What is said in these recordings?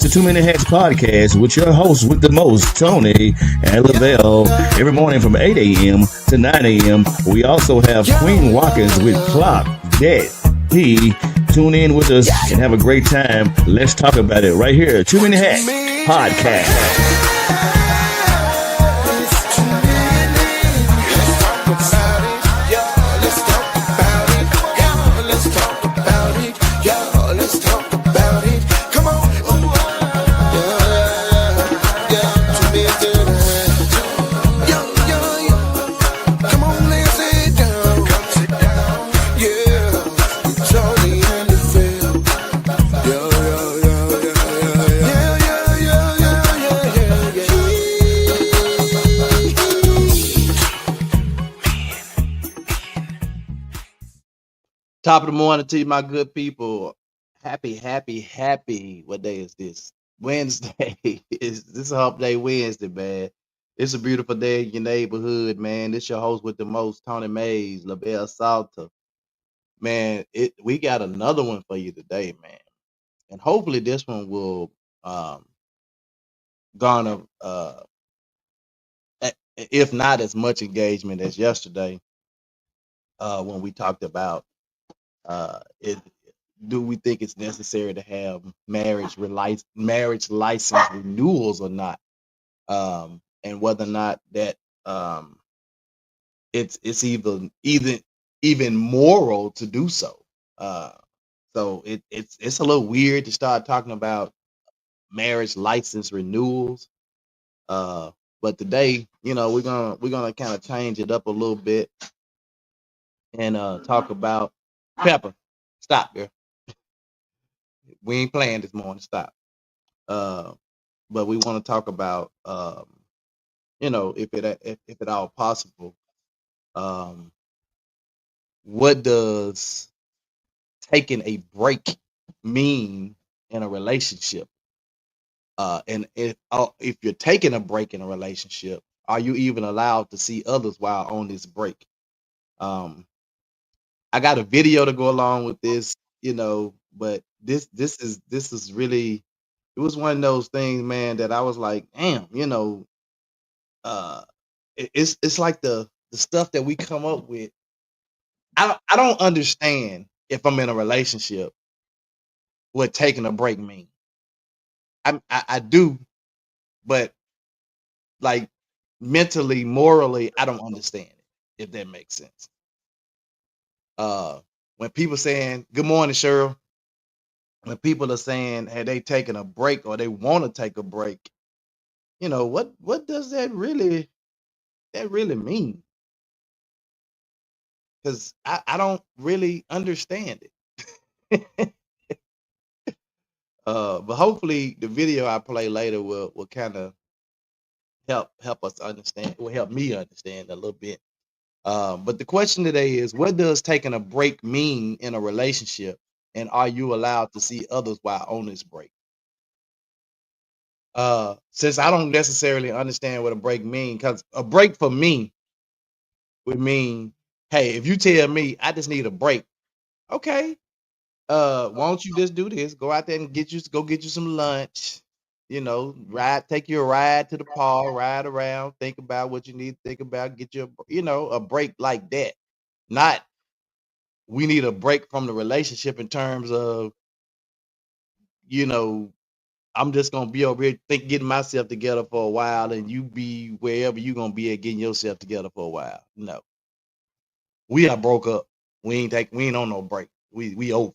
to Too Many Hats podcast with your hosts with the most, Tony and Lavelle. Every morning from 8 a.m. to 9 a.m. We also have Queen Watkins with Clock Dead. Tune in with us and have a great time. Let's talk about it right here. Too Many Hats podcast. Top of the morning to you, my good people. Happy. What day is this? Wednesday. This is Hump Day Wednesday, man. It's a beautiful day in your neighborhood, man. This your host with the most, Tony Mays, LaBelle Salter. Man, we got another one for you today, man. And hopefully this one will garner if not as much engagement as yesterday when we talked about it. Do we think it's necessary to have marriage license renewals or not, and whether or not that it's even moral to do so. So it's a little weird to start talking about marriage license renewals. But today, we're gonna kind of change it up a little bit and talk about Pepper. Stop, girl. We ain't playing this morning. Stop. But we want to talk about, if at all possible, what does taking a break mean in a relationship? And if you're taking a break in a relationship, are you even allowed to see others while on this break? I got a video to go along with this, but this is really, it was one of those things, man, that I was like, damn, it's like the stuff that we come up with. I don't understand if I'm in a relationship what taking a break means. I do, but like mentally, morally, I don't understand it, if that makes sense. When people saying good morning, Cheryl, when people are saying hey, they taking a break or they want to take a break, what does that really mean? Because I don't really understand it. But hopefully the video I play later will kind of help us understand. It will help me understand a little bit. But the question today is, what does taking a break mean in a relationship, and are you allowed to see others while on this break? Since I don't necessarily understand what a break means, because a break for me would mean, hey, if you tell me I just need a break, okay, why don't you just do this? Go out there and get you some lunch, take you a ride to the park, ride around, think about what you need to think about, get you a break like that. Not we need a break from the relationship in terms of, I'm just gonna be over here getting myself together for a while, and you be wherever you gonna be at getting yourself together for a while. No, we are broke up. We ain't on no break. We over.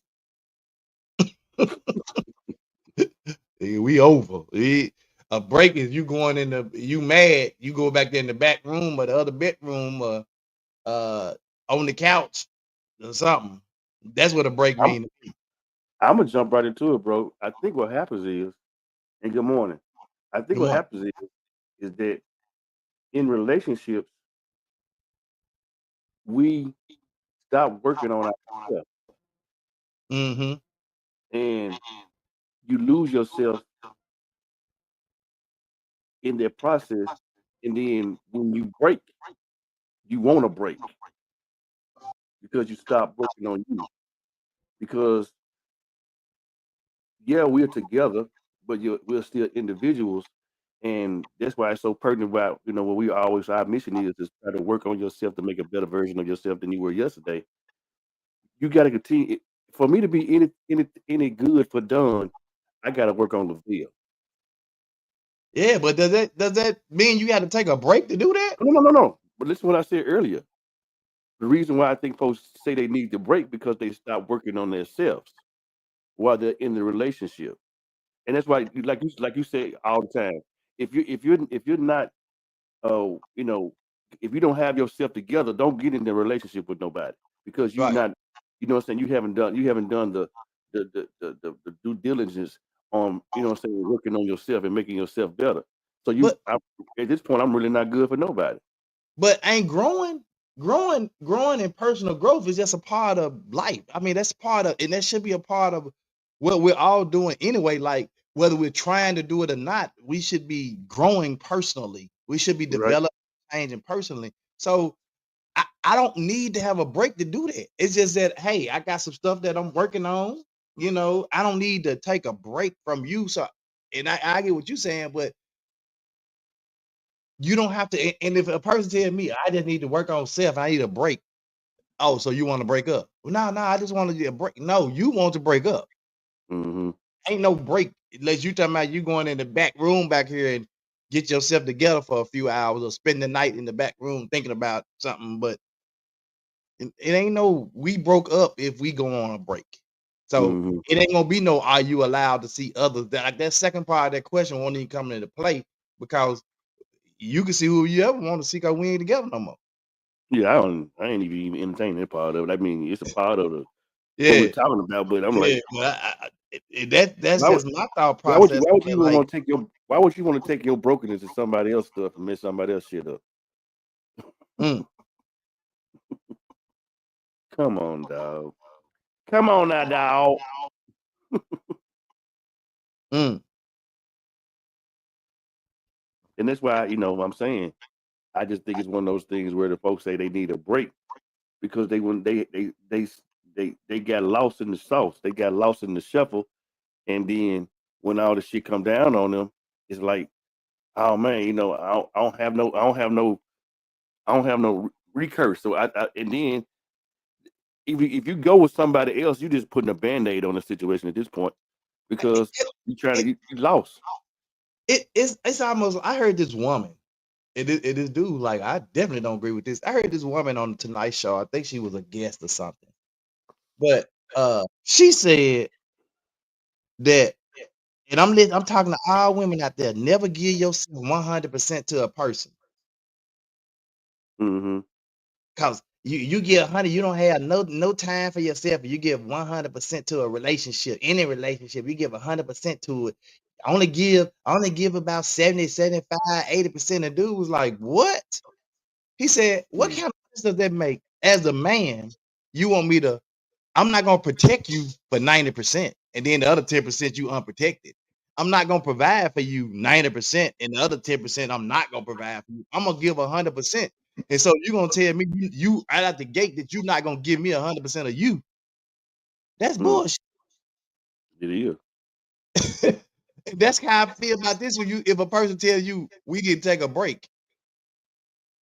We over. A break is you going you mad, you go back there in the back room or the other bedroom or on the couch or something. That's what a break means. I'm gonna jump right into it, bro. I think what happens is, and good morning. I think Good what morning. happens is that in relationships we stop working on ourselves, Mm-hmm. and you lose yourself in that process. And then when you break, you want to break because you stop working on you. Because yeah, we're together. but we're still individuals, and that's why it's so pertinent about what we always our mission is to try to work on yourself to make a better version of yourself than you were yesterday. You got to continue. For me to be any good for Don, I got to work on Lavelle. Yeah, but does that mean you got to take a break to do that? No. But listen to what I said earlier. The reason why I think folks say they need to break because they stop working on themselves while they're in the relationship, and that's why, like you say all the time, if you're not, you know, if you don't have yourself together, don't get in the relationship with nobody because you Right. not, what I'm saying, you haven't done the due diligence on, what I'm saying, working on yourself and making yourself better. So But at this point, I'm really not good for nobody. but ain't growing and personal growth is just a part of life. I mean, that's part of, and that should be a part of what we're all doing anyway. Like whether we're trying to do it or not, we should be growing personally. We should be Right. developing, changing personally. So I don't need to have a break to do that. It's just that, hey, I got some stuff that I'm working on. I don't need to take a break from you. So, and I get what you're saying, but you don't have to. And if a person tell me I just need to work on self, I need a break. Oh, so you want to break up? Well, no, I just want to get a break. No, you want to break up. Mm-hmm. Ain't no break unless you talking about you going in the back room back here and get yourself together for a few hours or spend the night in the back room thinking about something. But it ain't no we broke up if we go on a break. So Mm-hmm. it ain't gonna be no are you allowed to see others? That second part of that question won't even come into play because you can see who you ever want to see because we ain't together no more. Yeah, I ain't even entertaining that part of it. I mean, it's a part of what Yeah, we're talking about, but I'm yeah. like, But that's why would just my thought why would you process. why would you But even like, want to take why would you want to take your brokenness to somebody else's stuff and mess somebody else shit up? mm, Come on, dog. Come on now, dog. mm, And that's why, I'm saying, I just think it's one of those things where the folks say they need a break because they got lost in the sauce. They got lost in the shuffle. And then when all the shit come down on them, it's like, oh man, I don't have no recurse. So and then if you go with somebody else, you just putting a band-aid on the situation at this point because you trying to it, get you lost. it's almost. I heard this woman. It is dude. Like I definitely don't agree with this. I heard this woman on the Tonight Show. I think she was a guest or something. But she said that, and I'm talking to all women out there. Never give yourself 100% to a person, Mm-hmm. cause you give 100, you don't have no time for yourself. You give 100% to a relationship, any relationship, you give 100% to it. I only give about 70, 75, 80%. of dudes like, what? He said, what kind of sense does that make? As a man, you want me to, I'm not gonna protect you for 90%, and then the other 10% you unprotected. I'm not gonna provide for you 90%, and the other 10% I'm not gonna provide for you. I'm gonna give 100%. And so you're gonna tell me you right out the gate that you're not gonna give me 100% of you. That's bullshit. It is. That's how I feel about this. If a person tells you we can take a break,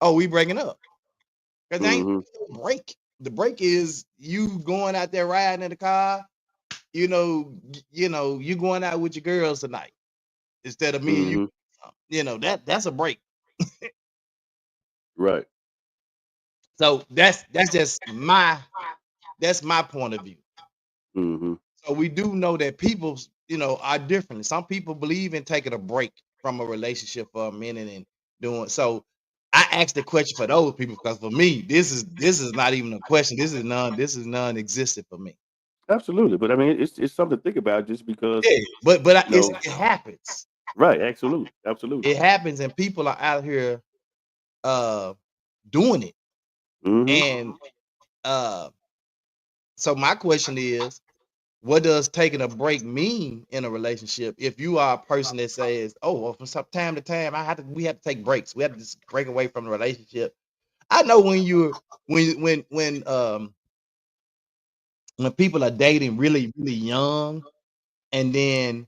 oh, we breaking up. Because there ain't Mm-hmm. no break. The break is you going out there riding in the car, you going out with your girls tonight instead of me and Mm-hmm. that's a break. Right. So that's just my point of view. Mm-hmm. So we do know that people, are different. Some people believe in taking a break from a relationship for a minute and doing so. I asked the question for those people because for me, this is not even a question. This is non-existent for me. Absolutely. But I mean, it's something to think about just because, Yeah, but you know, it happens. right. Absolutely. Absolutely. It happens, and people are out here doing it. Mm-hmm. And so my question is, what does taking a break mean in a relationship? If you are a person that says, "Oh, well, from some time to time, we have to take breaks. We have to just break away from the relationship." I know when people are dating really, really young, and then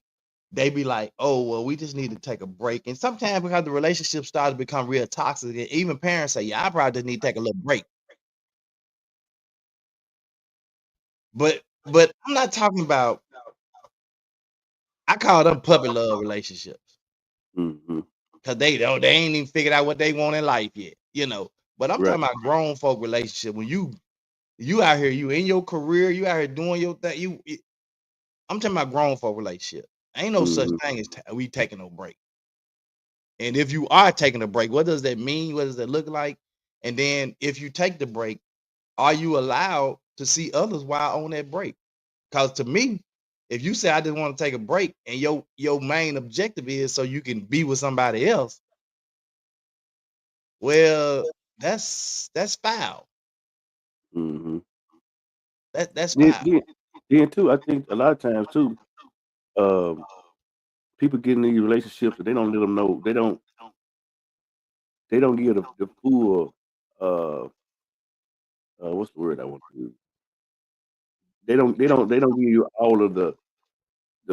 they be like, oh, well, we just need to take a break. And sometimes because the relationship starts to become real toxic, and even parents say, yeah, I probably just need to take a little break. But I'm not talking about, I call them puppy love relationships. Mm-hmm. Because they ain't even figured out what they want in life yet, you know. But I'm Right. talking about grown folk relationship. When you out here, you in your career, you out here doing your thing. I'm talking about grown folk relationship. Ain't no such Mm-hmm. thing as we taking no break. And if you are taking a break, what does that mean? What does that look like? And then if you take the break, are you allowed to see others while on that break? Because to me, if you say I just want to take a break and your main objective is so you can be with somebody else, well, that's foul. Mm-hmm. That's Then, foul. then, then too, I think a lot of times too, people get in these relationships and they don't let them know. They don't give the full what's the word I want to use? They don't give you all of the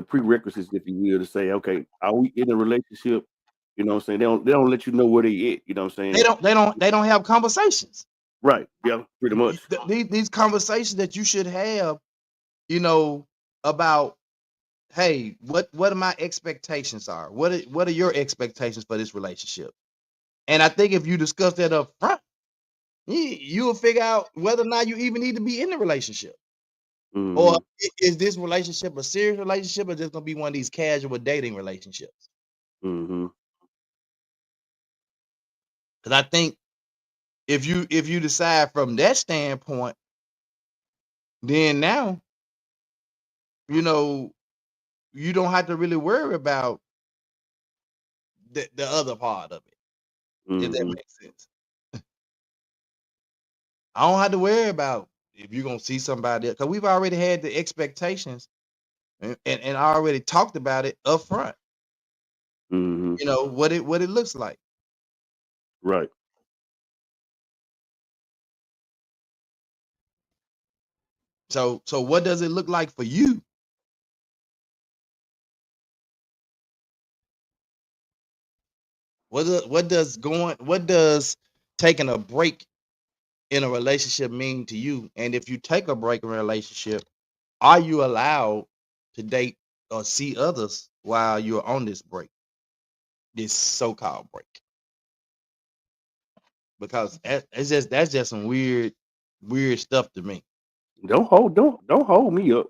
prerequisites, if you will, to say, okay, are we in a relationship? You know what I'm saying? They don't let you know where they at. You know what I'm saying? They don't have conversations. Right. Yeah, pretty much. These conversations that you should have, you know, about, hey, what are my expectations are? What are your expectations for this relationship? And I think if you discuss that up front, you'll figure out whether or not you even need to be in the relationship. Mm-hmm. Or is this relationship a serious relationship, or just gonna be one of these casual dating relationships? Mm-hmm. Because I think if you decide from that standpoint, then now, you know, you don't have to really worry about the other part of it, if that Mm-hmm. makes sense. I don't have to worry about if you're gonna see somebody, because we've already had the expectations and I already talked about it up front. Mm-hmm. You know what it looks like. Right. So what does it look like for you? What does taking a break in a relationship mean to you? And if you take a break in a relationship, are you allowed to date or see others while you're on this break, this so-called break? Because that's just some weird stuff to me. Don't hold me up.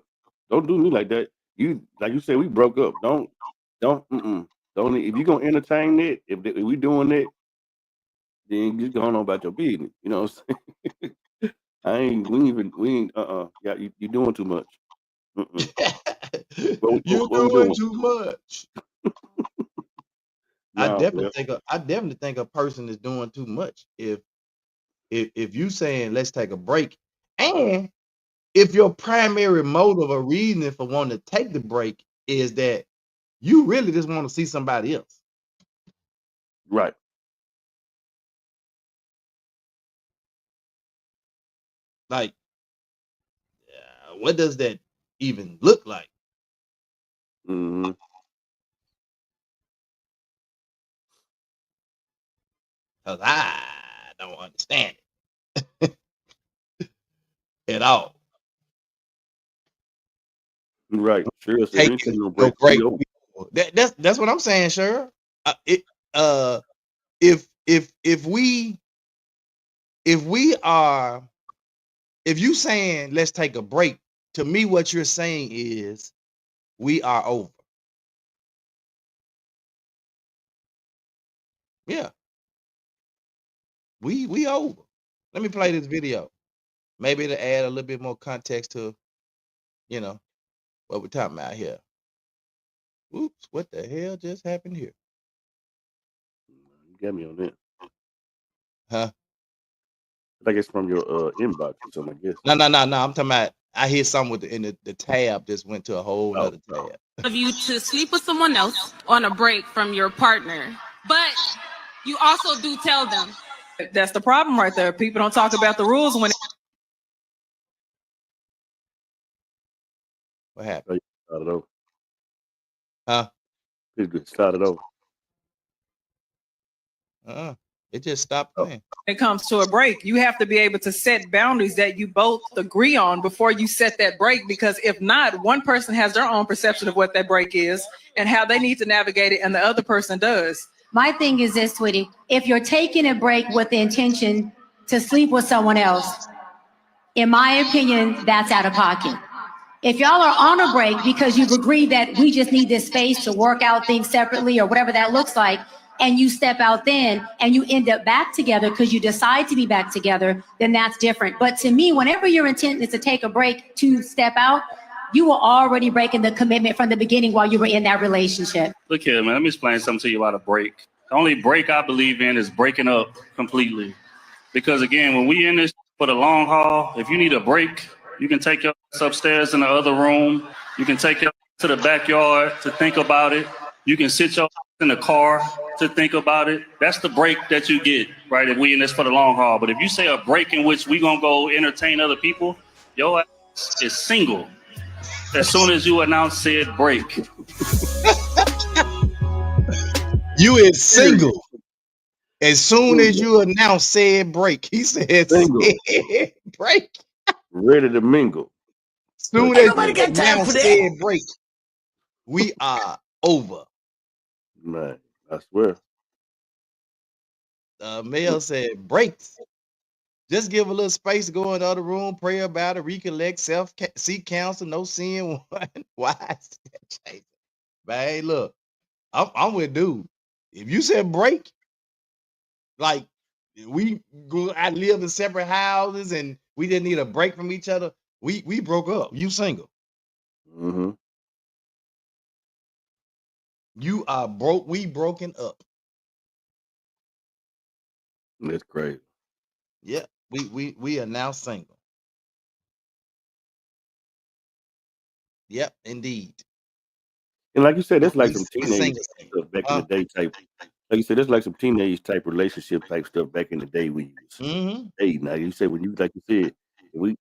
Don't do me like that. You like you said, we broke up. Don't don't. If you gonna entertain it, if we doing it, then just go on about your business. You know what I'm saying? We ain't yeah, you doing too much. Mm-mm. You're What we doing doing? too much. I Nah, bro. definitely think a person is doing too much if you saying let's take a break, and if your primary motive or reason for wanting to take the break is that you really just want to see somebody else. Right. Like, what does that even look like? Mm-hmm. Because I don't understand it at all. Right. Sure. So we ain't Taking taking no no break. break. We over. That's what I'm saying, sure. It if we are, if you saying let's take a break, to me what you're saying is we are over. Yeah, we over. Let me play this video. Maybe to add a little bit more context to, you know, what we're talking about here. Oops, what the hell just happened here? You got me on that. Huh? I think it's from your inbox or something, I guess. No. I'm talking about, I hear something with the tab just went to a whole nother tab. Of you to sleep with someone else on a break from your partner, but you also do tell them. That's the problem right there. People don't talk about the rules when. What happened? I don't know. Huh? It just started over. It just stopped playing. When it comes to a break, you have to be able to set boundaries that you both agree on before you set that break. Because if not, one person has their own perception of what that break is and how they need to navigate it, and the other person does. My thing is this, sweetie. If you're taking a break with the intention to sleep with someone else, in my opinion, that's out of pocket. If y'all are on a break because you've agreed that we just need this space to work out things separately or whatever that looks like, and you step out then and you end up back together because you decide to be back together, then that's different. But to me, whenever your intent is to take a break to step out, you were already breaking the commitment from the beginning while you were in that relationship. Look here, man, let me explain something to you about a break. The only break I believe in is breaking up completely. Because again, when we in this for the long haul, if you need a break, you can take your ass upstairs in the other room. You can take your ass to the backyard to think about it. You can sit your ass in the car to think about it. That's the break that you get, right? If we in this for the long haul. But if you say a break in which we gonna go entertain other people, your ass is single as soon as you announce said break. You is single as soon as you announce said break. He said Single. said break. Ready to mingle. Soon as you announce said break, we are over. Man, I swear. Mel said breaks. Just give a little space to go in the other room, pray about it, recollect, seek counsel, no sin one. Why is that changing? But hey, look, I'm with dude. If you said break, like I live in separate houses and we didn't need a break from each other, we broke up. You single. Mm-hmm. You are broke. We broken up. That's crazy. Yeah, we are now single. Yep, indeed. And like you said, that's like We- some we teenage single. stuff back in the day type. Like you said, that's like some teenage type relationship type stuff back in the day we used. Mm-hmm. Hey, now you said when you like you said, we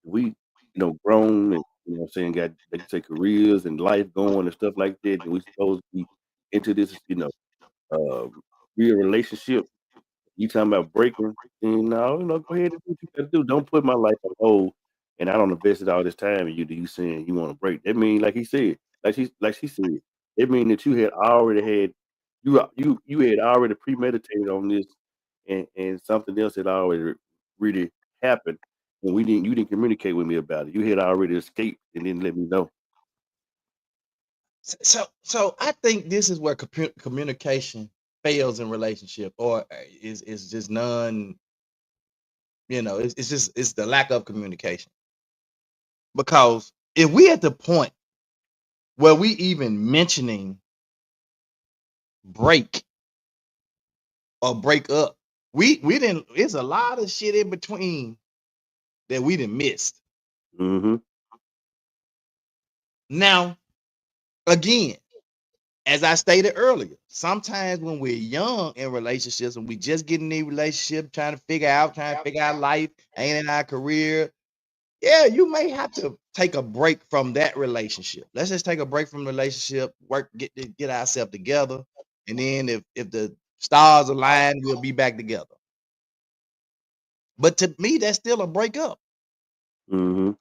grown and saying got like you say careers and life going and stuff like that, and we supposed to be into this, real relationship. You talking about breaking? And no, go ahead and do what you gotta do. Don't put my life on hold, and I don't invested all this time in you. Do you saying you want to break? That mean, like he said, like she said, it mean that you had already had you had already premeditated on this, and something else had already really happened, and you didn't communicate with me about it. You had already escaped and didn't let me know. So I think this is where communication fails in relationship, or is just none. It's the lack of communication. Because if we at the point where we even mentioning break or break up, we didn't. It's a lot of shit in between that we didn't missed. Mm-hmm. Now, again, as I stated earlier, sometimes when we're young in relationships and we just get in a relationship, trying to figure out life, ain't in our career, yeah, you may have to take a break from that relationship. Let's just take a break from the relationship, get ourselves together, and then if the stars align, we'll be back together. But to me, that's still a breakup. Mm-hmm.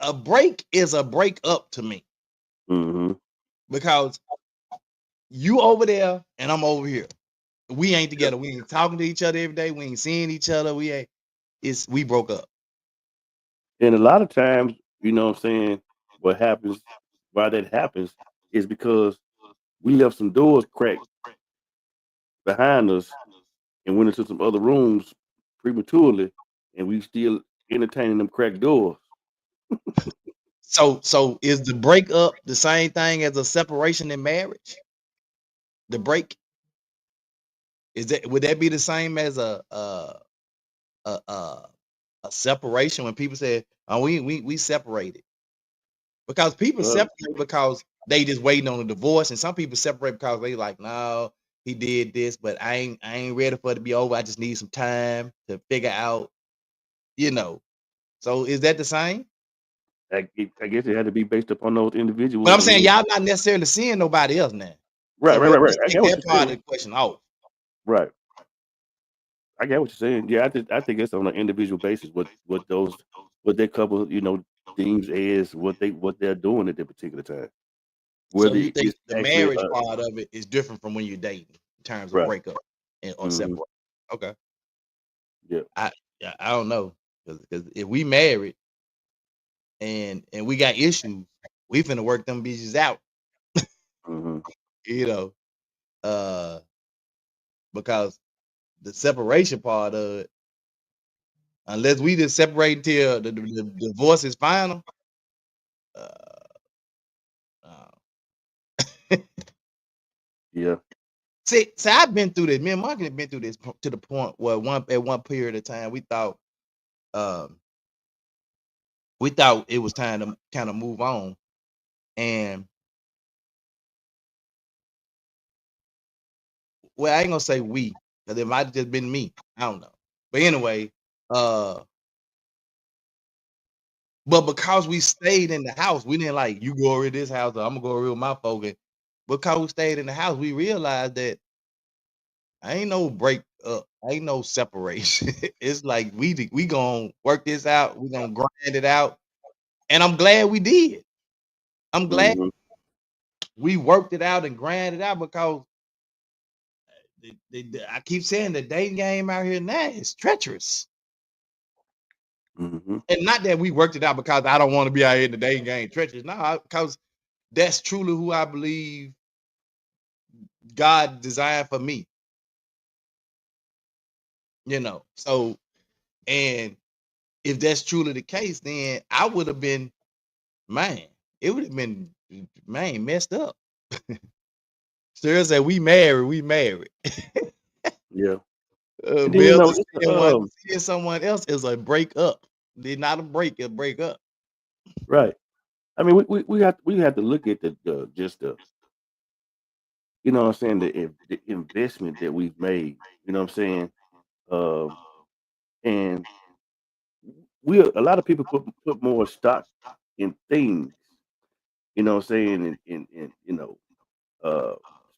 A break is a breakup to me. Mm-hmm. Because you over there and I'm over here. We ain't together. We ain't talking to each other every day. We ain't seeing each other. We broke up. And a lot of times, what I'm saying, what happens, why that happens is because we left some doors cracked behind us and went into some other rooms prematurely, and we still entertaining them cracked doors. So is the breakup the same thing as a separation in marriage? The break would that be the same as a separation when people say, "Oh, we separated"? Because people separate because they just waiting on a divorce, and some people separate because they like, "No, he did this, but I ain't ready for it to be over. I just need some time to figure out." So is that the same? I guess it had to be based upon those individuals. But I'm saying y'all not necessarily seeing nobody else now. Right. So let's I take get what that you're part of saying. the question off. Right. I get what you're saying. Yeah, I think it's on an individual basis what their couple deems as what they're doing at that particular time. So Whether you think it's the actually marriage part of it is different from when you're dating in terms of right. breakup or Mhm. separate? Okay. Yeah. I don't know because if we married and we got issues, we finna work them bitches out. Mhm. You know, because the separation part of it, unless we just separate till the divorce is final. Yeah. See, I've been through this. Me and Mark have been through this to the point where at one period of time we thought it was time to kind of move on, and well, I ain't gonna say we because it might have just been me. I don't know, but anyway, but because we stayed in the house, we didn't like you go over to this house, or I'm gonna go over with my folk. And because we stayed in the house, we realized that I ain't no break up, ain't no separation. It's like we gonna work this out, we gonna grind it out, and I'm glad we did. I'm glad Mhm. we worked it out and grind it out because I keep saying the dating game out here now is treacherous. Mhm. And not that we worked it out because I don't want to be out here in the dating game treacherous. No, because that's truly who I believe God designed for me. So and if that's truly the case, then I would have been it would have been messed up. Sarah said we married. Yeah. And then Bill it's seeing someone else is a break up. They're not a break up. right. I mean, we have to look at just the you know what I'm saying the investment that we've made. You know what I'm saying, and a lot of people put more stock in things. You know what I'm saying, in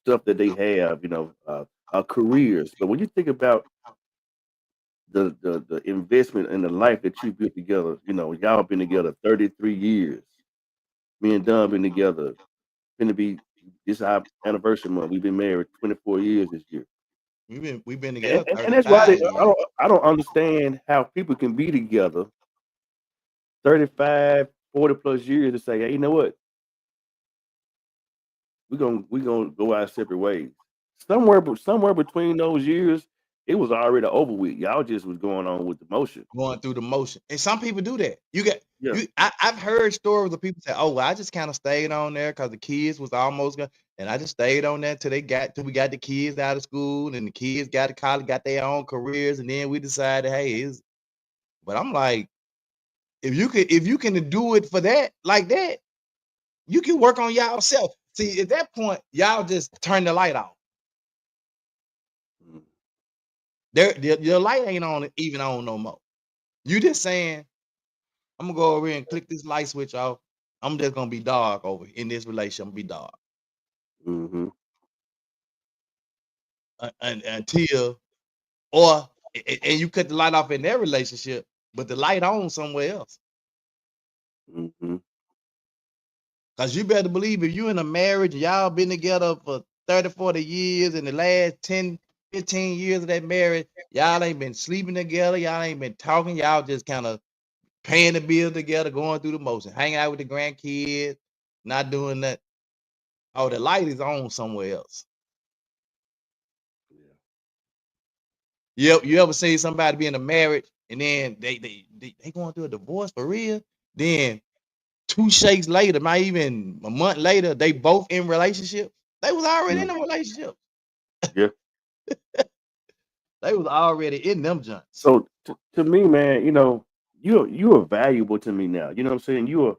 stuff that they have. Careers. But when you think about the investment in the life that you built together, y'all been together 33 years. Me and Don been together. Gonna be this our anniversary month. We've been married 24 years this year. We've been And, together and that's why 35 years. I don't understand how people can be together 35, 40 plus years to say, hey, you know what? We're gonna go our separate ways. Somewhere between those years, it was already over with. Y'all just was going on with the motion. Going through the motion. And some people do that. Yeah. I've heard stories of people say, oh, well, I just kind of stayed on there because the kids was almost gone. And I just stayed on there till we got the kids out of school and the kids got to college, got their own careers, and then we decided, hey, but I'm like, if you can do it for that, like that, you can work on y'all self. See, at that point, y'all just turn the light off. Your light ain't on even on no more. You just saying, I'm gonna go over here and click this light switch off. I'm just gonna be dark over in this relationship. I'm gonna be dark Mm-hmm. until and you cut the light off in their relationship, but the light on somewhere else. Mm-hmm. Cause you better believe if you in a marriage, y'all been together for 30, 40 years, in the last 10, 15 years of that marriage, y'all ain't been sleeping together, y'all ain't been talking, y'all just kind of paying the bill together, going through the motion, hanging out with the grandkids, not doing that. Oh, the light is on somewhere else. You ever seen somebody be in a marriage and then they going through a divorce for real? Then 2 shakes later, not even a month later, they both in relationship. They was already in a relationship. Yeah. They was already in them joints. So to me, man, you are valuable to me now. You know what I'm saying? You're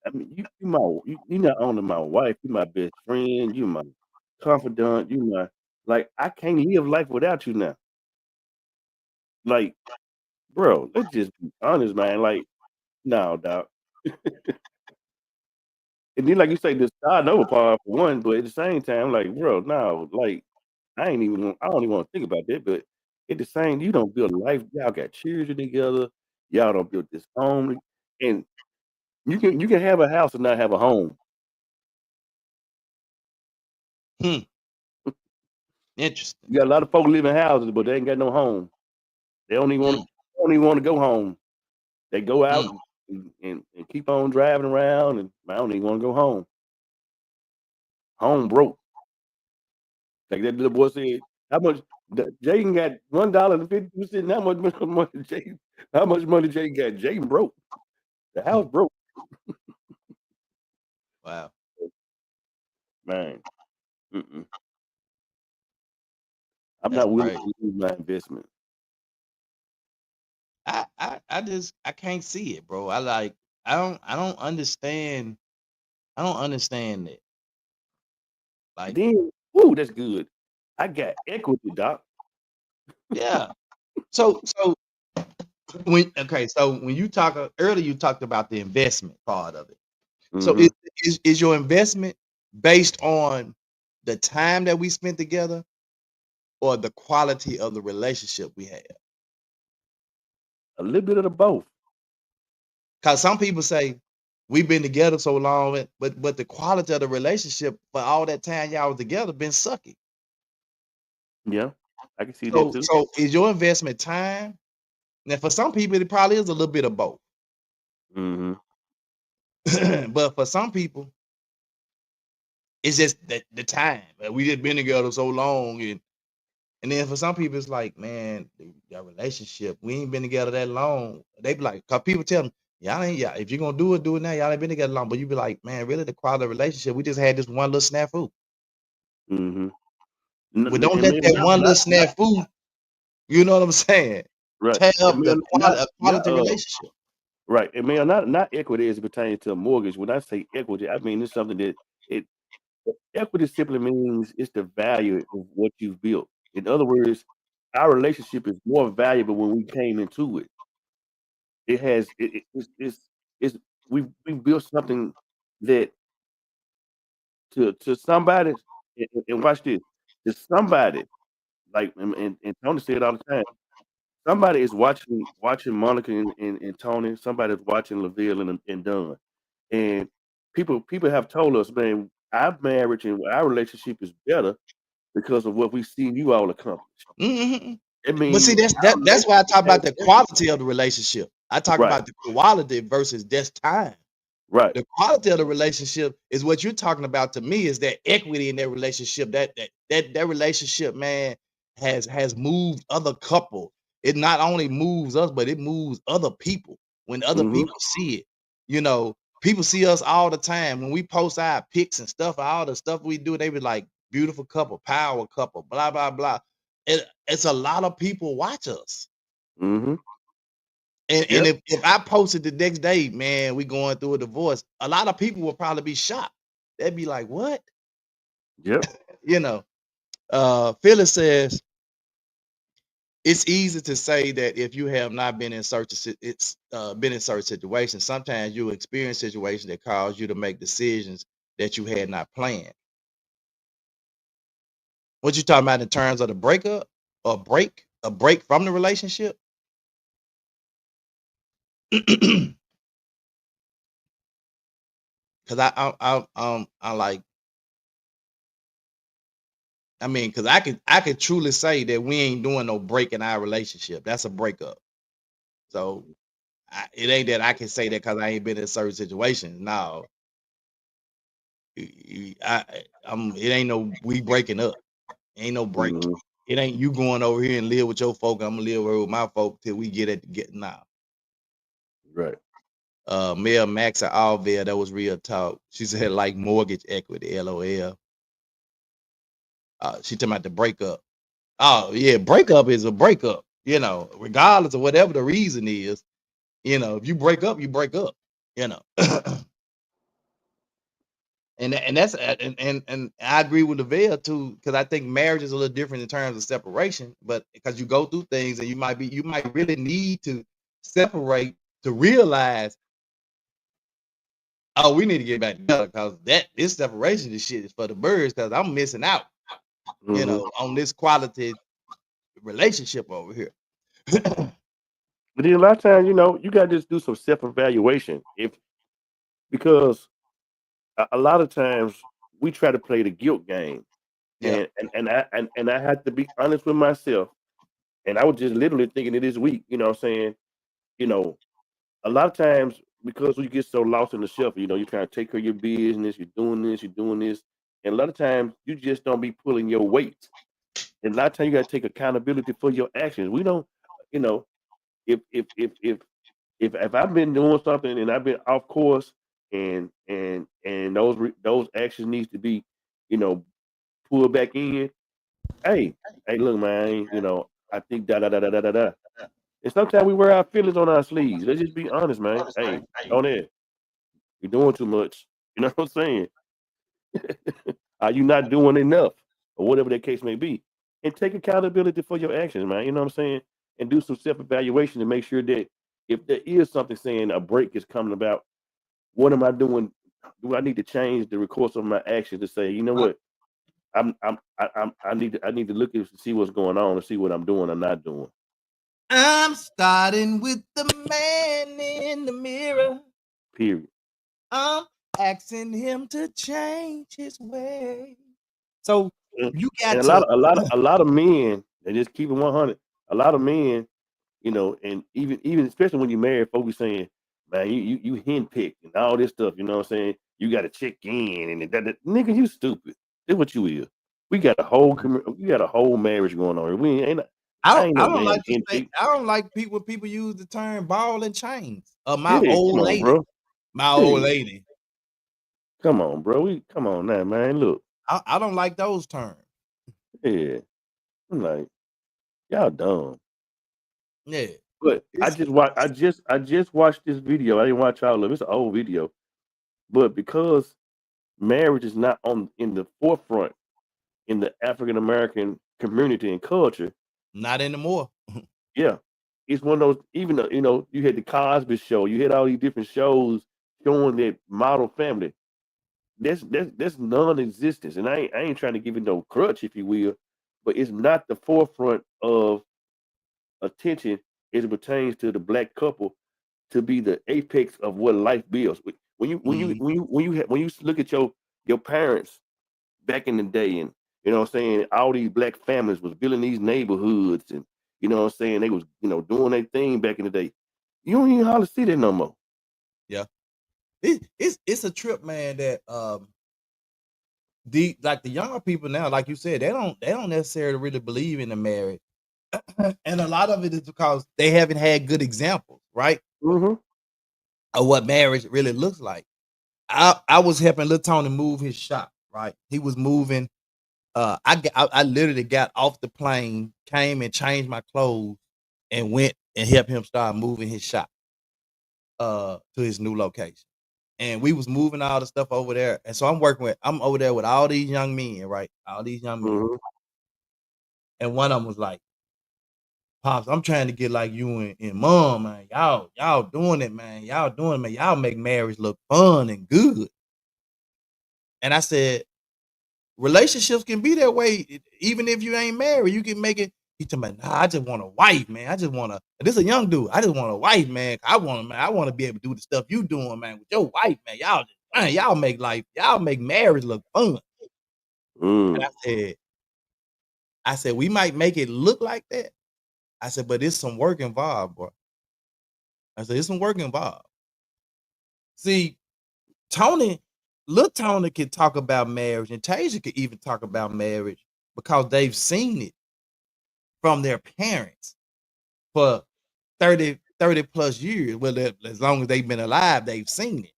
I mean, you not only my wife, you my best friend, you my confidant, you my like I can't live life without you now. Like, bro, let's just be honest, man. Like, No, dog. And then, like you say, the start over part for one, but at the same time, like, bro, no, like, I don't even want to think about that. But at the same, you don't build a life. Y'all got children together. Y'all don't build this home, and you can have a house and not have a home. Interesting. You got a lot of folks live in houses, but they ain't got no home. They don't even want to go home. They go out and keep on driving around, and I don't even want to go home. Home broke. Like that little boy said, how much Jaden got $1.50. How much money Jaden got? Jaden broke. The house broke. Wow. Man. I'm That's not willing crazy. to lose my investment. I can't see it, bro. I don't understand. I don't understand it. Like, Then, ooh, that's good. I got equity, doc. yeah. So when you talk earlier, you talked about the investment part of it. So Mhm. is your investment based on the time that we spent together or the quality of the relationship we have? A little bit of the both. Because some people say we've been together so long, but the quality of the relationship for all that time y'all was together been sucky. Yeah, I can see that too. So is your investment time? Now, for some people, it probably is a little bit of both. Mhm. But for some people, it's just the time. We just been together so long, and then for some people, it's like, man, your relationship, we ain't been together that long. They be like, cause people tell them, y'all, if you're gonna do it now. Y'all ain't been together long. But you be like, man, really, the quality of the relationship, we just had this one little snafu. Mhm. We don't And let man, that one little not snafu, you know what I'm saying, right. tear And up the man, quality relationship. right. And man, not equity as it pertains to a mortgage. When I say equity, I mean it's something that equity simply means it's the value of what you've built. In other words, our relationship is more valuable when we came into it. It has it's we built something that to somebody and watch this. To somebody, like and Tony said all the time, somebody is watching Monica and Tony, somebody's watching LaVille and Dunn. And people have told us, man, our marriage and our relationship is better because of what we've seen you all accomplish. Mhm. It But see, means our that's why I talk relationship has about the equity. quality of the relationship. I talk Right, about the quality versus just time. right. The quality of the relationship is what you're talking about to me, is that equity in that relationship. That relationship, man, has moved other couples. It not only moves us, but it moves other people when other Mhm. people see it. You know, people see us all the time when we post our pics and stuff, all the stuff we do, they be like, beautiful couple, power couple, blah, blah, blah. It's a lot of people watch us. Mhm. And Yep. if I posted the next day, man, we going through a divorce, a lot of people will probably be shocked. They'd be like, what? Yep. You know, Phyllis says it's easy to say that if you have not been in certain been in certain situations, sometimes you'll experience situations that cause you to make decisions that you had not planned. What you talking about in terms of the breakup or a break from the relationship? Because I like, I mean, because I could truly say that we ain't doing no break in our relationship. That's a breakup. So it ain't that I can say that because I ain't been in certain situations. No, it ain't no we breaking up. Ain't no break. Mhm. It ain't you going over here and live with your folk. I'm gonna live over with my folk till we get now. Right. Mel Max at Alville, that was real talk. She said like mortgage equity, LOL. She talking about the breakup. Oh yeah, breakup is a breakup. You know, regardless of whatever the reason is. You know, if you break up, you break up. You know, and that's and I agree with the veil too, because I think marriage is a little different in terms of separation. But because you go through things and you might really need to separate to realize Oh, we need to get back together because this separation, this shit is for the birds. Because I'm missing out, you know, on this quality relationship over here. But then a lot of times, you know, you gotta just do some self-evaluation. Because a lot of times we try to play the guilt game. Yeah. And I had to be honest with myself. And I was just literally thinking it this week, you know what I'm saying? You know, a lot of times because we get so lost in the shuffle, you know, you're trying to take care of your business, you're doing this. And a lot of times you just don't be pulling your weight. And a lot of times you gotta take accountability for your actions. We don't, you know, if I've been doing something and I've been off course and those actions needs to be, you know, pulled back in. Hey, look, man, you know, I think da da da da da da da. And sometimes we wear our feelings on our sleeves. Let's just be honest, man. Hey, on there, you're doing too much. You know what I'm saying? Are you not doing enough, or whatever that case may be? And take accountability for your actions, man. You know what I'm saying? And do some self evaluation to make sure that if there is something saying a break is coming about, what am I doing? Do I need to change the course of my actions to say, you know what? I need to look at to see what's going on and see what I'm doing or not doing. I'm starting with the man in the mirror. Period. I'm asking him to change his way. So you got And to a lot of men, they just keep it 100. A lot of men, you know, and even especially when you're married, folks be saying, man, you henpicked and all this stuff. You know what I'm saying? You got to check in and that. Nigga, you stupid. That's what you is. We got a whole marriage going on. We ain't. I ain't no damn henpicked. I don't like people when people use the term ball and chains. My Yeah, old come on, lady. bro. My old lady. Come on, bro. Come on now, man. Look. I don't like those terms. Yeah. I'm like, y'all dumb. Yeah. But I just watched this video. I didn't watch all of it. It's an old video. But because marriage is not in the forefront in the African American community and culture, not anymore. Yeah. It's one of those, even though, you know, you had the Cosby Show, you had all these different shows showing that model family. That's non-existence. And I ain't trying to give it no crutch, if you will, but it's not the forefront of attention as it pertains to the black couple to be the apex of what life builds. When you look at your parents back in the day, and you know what I'm saying, all these black families was building these neighborhoods, and you know what I'm saying, they was, you know, doing their thing back in the day. You don't even hardly see that no more. Yeah. It's a trip, man, that the younger people now, like you said, they don't necessarily really believe in the marriage. And a lot of it is because they haven't had good examples, right? Mm-hmm. Of what marriage really looks like. I was helping Lil Tony move his shop, right? He was moving. I literally got off the plane, came and changed my clothes, and went and helped him start moving his shop to his new location. And we was moving all the stuff over there. And so I'm over there with all these young men, right? All these young men. Mm-hmm. And one of them was like, Pops, I'm trying to get like you and Mom, man. Y'all doing it, man. Y'all doing it, man. Y'all make marriage look fun and good. And I said, relationships can be that way. Even if you ain't married, you can make it. He told me, nah, I just want a wife, man. I just want this a young dude. I just want a wife, man. I want to be able to do the stuff you doing, man, with your wife, man. Y'all make marriage look fun. And I said, we might make it look like that. I said, but it's some work involved, bro. I said, it's some work involved. See, Lil Tony can talk about marriage, and Tasia could even talk about marriage because they've seen it from their parents for 30 plus years. Well, as long as they've been alive, they've seen it.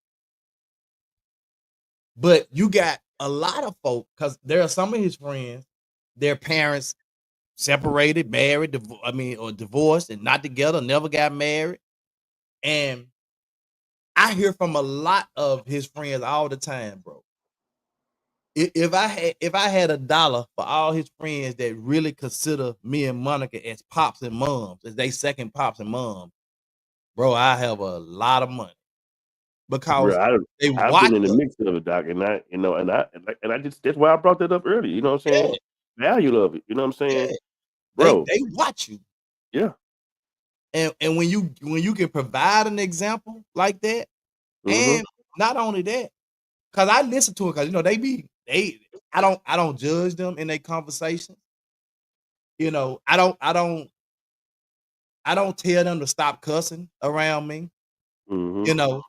But you got a lot of folk, because there are some of his friends, their parents separated, married, or divorced and not together, never got married. And I hear from a lot of his friends all the time, bro. If I had $1 for all his friends that really consider me and Monica as pops and moms, as they second pops and moms, bro, I have a lot of money. because Bro, they I've watch been in the us. mix of it, Doc, and I just that's why I brought that up earlier. You know what I'm Yeah, saying? Value of it. You know what I'm yeah. saying, bro? They watch you. Yeah. And when you can provide an example like that, Mm-hmm. and not only that, because I listen to it, because I don't judge them in their conversation. I don't tell them to stop cussing around me. Mm-hmm.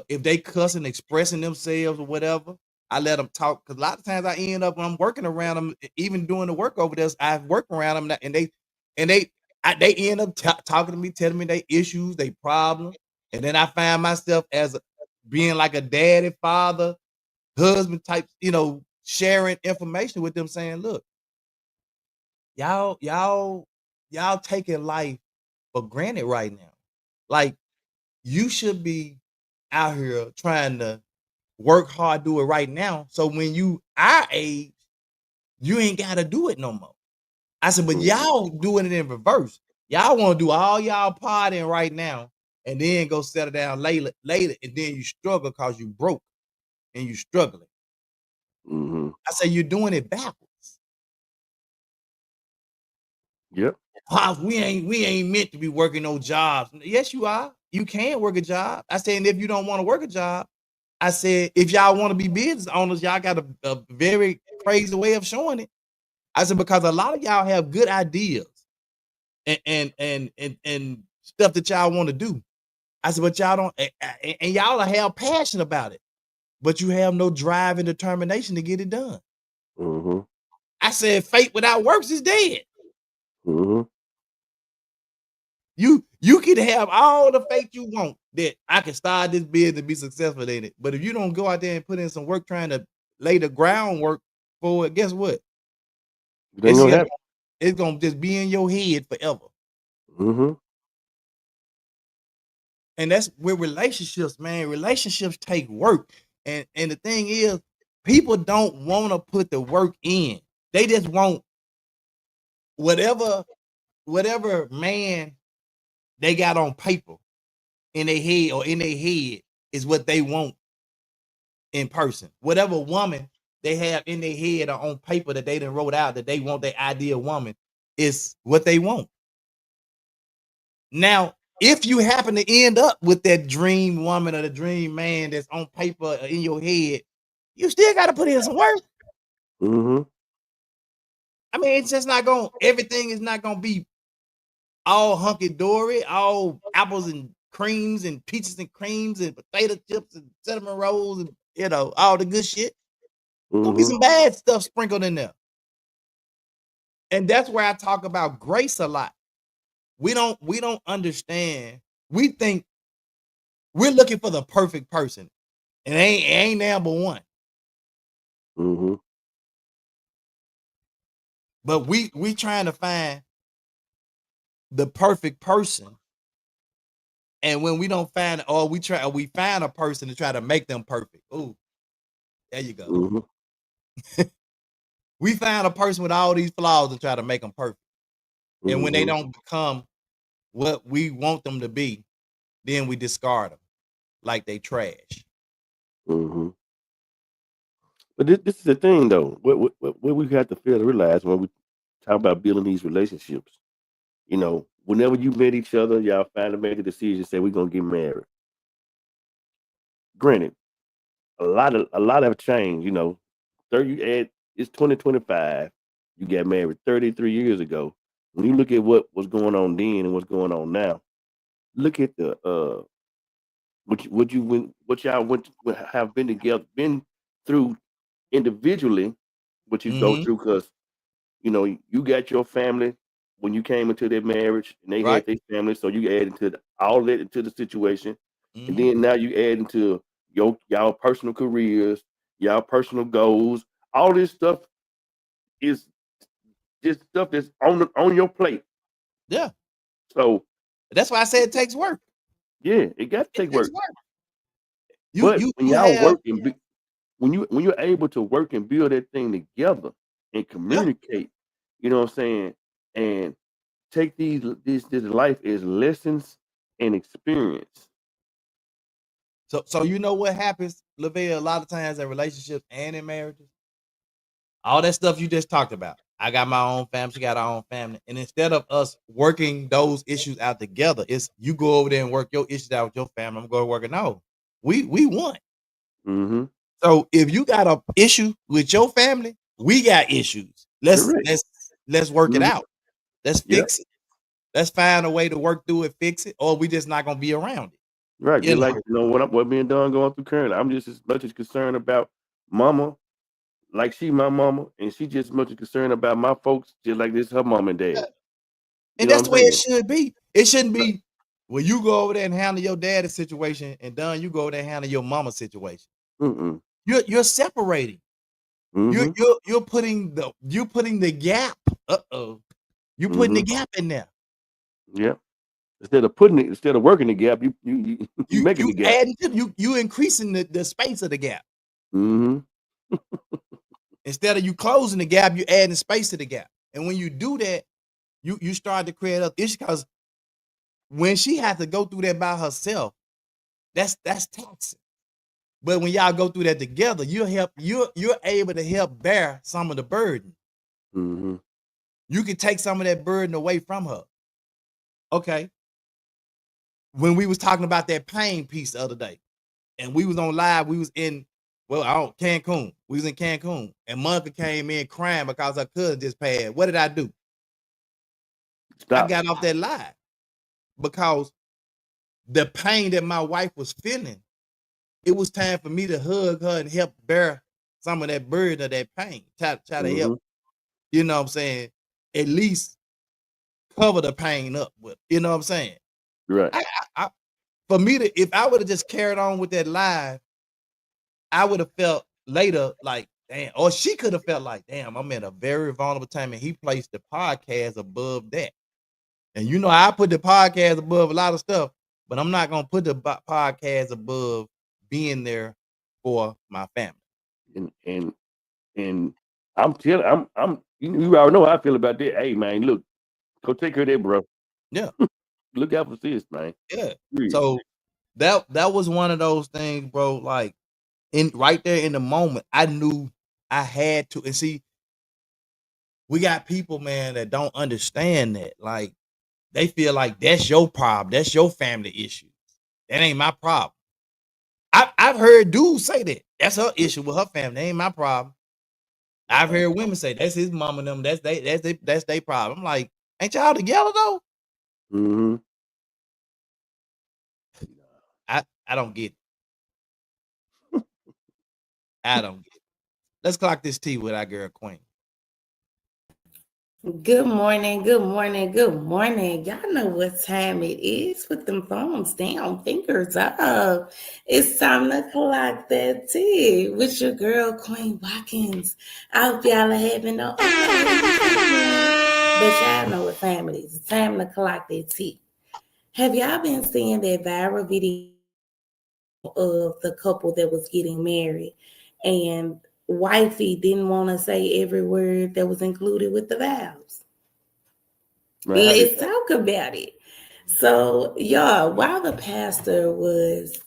If they cussing, expressing themselves or whatever, I let them talk. Because a lot of times I end up when I'm working around them, even doing the work over there, I work around them, and they end up talking to me, telling me their issues, their problems, and then I find myself as being like a daddy, father, husband type, sharing information with them, saying, "Look, y'all taking life for granted right now. Like, you should be out here trying to work hard, do it right now. So when you our age, you ain't gotta do it no more." I said, but Mhm. y'all doing it in reverse. Y'all want to do all y'all partying right now and then go settle down later, and then you struggle because you broke and you struggling. Mm-hmm. I say you're doing it backwards. Yep. Pops, we ain't meant to be working no jobs. Yes, you are. You can work a job. I said, and if you don't want to work a job, I said, if y'all want to be business owners, y'all got a very crazy way of showing it. I said, because a lot of y'all have good ideas and stuff that y'all want to do. I said, but y'all don't, and y'all have passion about it, but you have no drive and determination to get it done. Mm-hmm. I said, faith without works is dead. Mm-hmm. You can have all the faith you want that I can start this business and be successful in it. But if you don't go out there and put in some work trying to lay the groundwork for it, guess what? It ain't gonna happen. It's gonna just be in your head forever. Mm-hmm. And that's where relationships, man. Relationships take work. And the thing is, people don't want to put the work in. They just want whatever man they got on paper in their head is what they want in person. Whatever woman they have in their head or on paper that they done wrote out that they want their ideal woman is what they want. Now, if you happen to end up with that dream woman or the dream man that's on paper or in your head, you still got to put in some work. Mm-hmm. I mean, it's just not going. Everything is not going to be all hunky dory, all apples and creams and peaches and creams and potato chips and cinnamon rolls and all the good shit. Gonna be Mm-hmm. some bad stuff sprinkled in there. And that's where I talk about grace a lot. We don't understand. We think we're looking for the perfect person. And ain't number one. Mm-hmm. But we trying to find the perfect person. And when we don't find, or we find a person to try to make them perfect. Ooh, there you go. Mm-hmm. We find a person with all these flaws and try to make them perfect. And when they don't become what we want them to be, then we discard them like they trash. Mm-hmm. But this is the thing, though. What we have to fail to realize when we talk about building these relationships. Whenever you met each other, y'all finally made the decision, say we're gonna get married. Granted, a lot have changed. 30 it's 2025. You got married 33 years ago. When you look at what was going on then and what's going on now, look at the what y'all have been together, been through individually, what you go through, because you got your family when you came into their marriage, and they Right. had their family, so you add into all that into the situation, and Mhm. then now you add into y'all personal careers, y'all personal goals. All this stuff is just stuff that's on your plate. Yeah. So That's why I say it takes work. yeah, it got to It take takes work. work. But when You y'all have work and when you're able to work and build that thing together and yeah. communicate, you know what I'm saying, and take this life as lessons and experience. So you know what happens, Lavelle, a lot of times in relationships and in marriages? All that stuff you just talked about. I got my own family, she got her own family. And instead of us working those issues out together, it's you go over there and work your issues out with your family. I'm going to work it. No, we won. Mm-hmm. So if you got an issue with your family, we got issues. Let's work it out. Let's fix it. Let's find a way to work through it, fix it, or we just not gonna be around it. Right. You Just like what me and Don going through currently. I'm just as much as concerned about mama, like she my mama, and she just as much as concerned about my folks, just like this her mom and dad. And that's the way it should be. It shouldn't be well, you go over there and handle your daddy's situation, and Don, you go over there and handle your mama's situation. Mm-mm. You're separating. Mm-hmm. You're putting the gap. You're putting the gap in there. Yeah. Instead of working the gap, you making the gap. You increasing the space of the gap. Mm-hmm. Instead of you closing the gap, you adding space to the gap. And when you do that, you start to create other issues, because when she has to go through that by herself, that's taxing. But when y'all go through that together, you're able to help bear some of the burden. Mm-hmm. You can take some of that burden away from her. Okay. When we was talking about that pain piece the other day, and we was on live, we was in Cancun. We was in Cancun, and Monica came in crying because her cousin just passed. What did I do? I got off that live because the pain that my wife was feeling, it was time for me to hug her and help bear some of that burden of that pain. Try to help, you know what I'm saying, at least cover the pain up with, you know what I'm saying? Right. For me if I would have just carried on with that live, I would have felt later like, damn, or she could have felt like, damn, I'm in a very vulnerable time, and he placed the podcast above that. And you know, I put the podcast above a lot of stuff, but I'm not gonna put the podcast above being there for my family. And I'm telling, you already know how I feel about that. Hey man, look, go take care of that, bro. Yeah. Look out for this, man. Yeah. So that was one of those things, bro. Like right there in the moment, I knew I had to. And see, we got people, man, that don't understand that. Like they feel like that's your problem, that's your family issue. That ain't my problem. I've heard dudes say that. That's her issue with her family. That ain't my problem. I've heard women say that's his mom and them. That's their problem. I'm like, ain't y'all together though? Mm-hmm. I don't get it. I don't get it. Let's clock this tea with our girl Queen. Good morning, good morning, good morning. Y'all know what time it is. Put them thumbs down, fingers up. It's time to clock that tea with your girl, Queen Watkins. I hope y'all are having no but y'all know what time it is. It's time to clock that tea. Have y'all been seeing that viral video of the couple that was getting married, and wifey didn't want to say every word that was included with the vows? Right. Let's talk about it. So, y'all, while the pastor was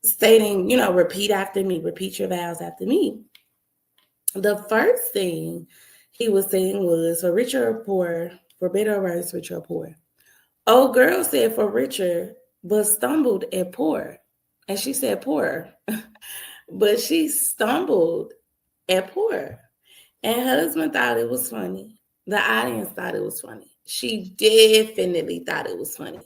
stating, repeat after me, repeat your vows after me, the first thing he was saying was, for richer or poor, for better or worse, richer or poor. Old girl said for richer, but stumbled at poor. And she said poor, but she stumbled at poor. And husband thought it was funny. The audience thought it was funny. She definitely thought it was funny.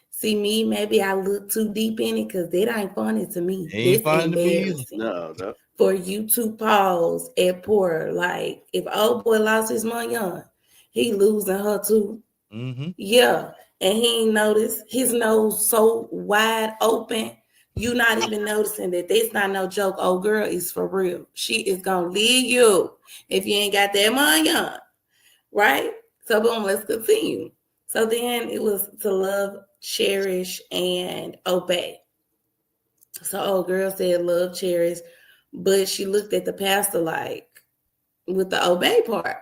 See me, maybe I look too deep in it because that ain't funny to me. Ain't funny to me. No. For you to pause at poor, like if old boy lost his money on, he losing her too. Mm-hmm. Yeah, and he ain't noticed his nose so wide open. You not even noticing that that's not no joke. Old girl is for real. She is gonna leave you if you ain't got that money on, right? So boom, let's continue. So then it was to love, cherish, and obey. So old girl said love, cherish, but she looked at the pastor like with the obey part,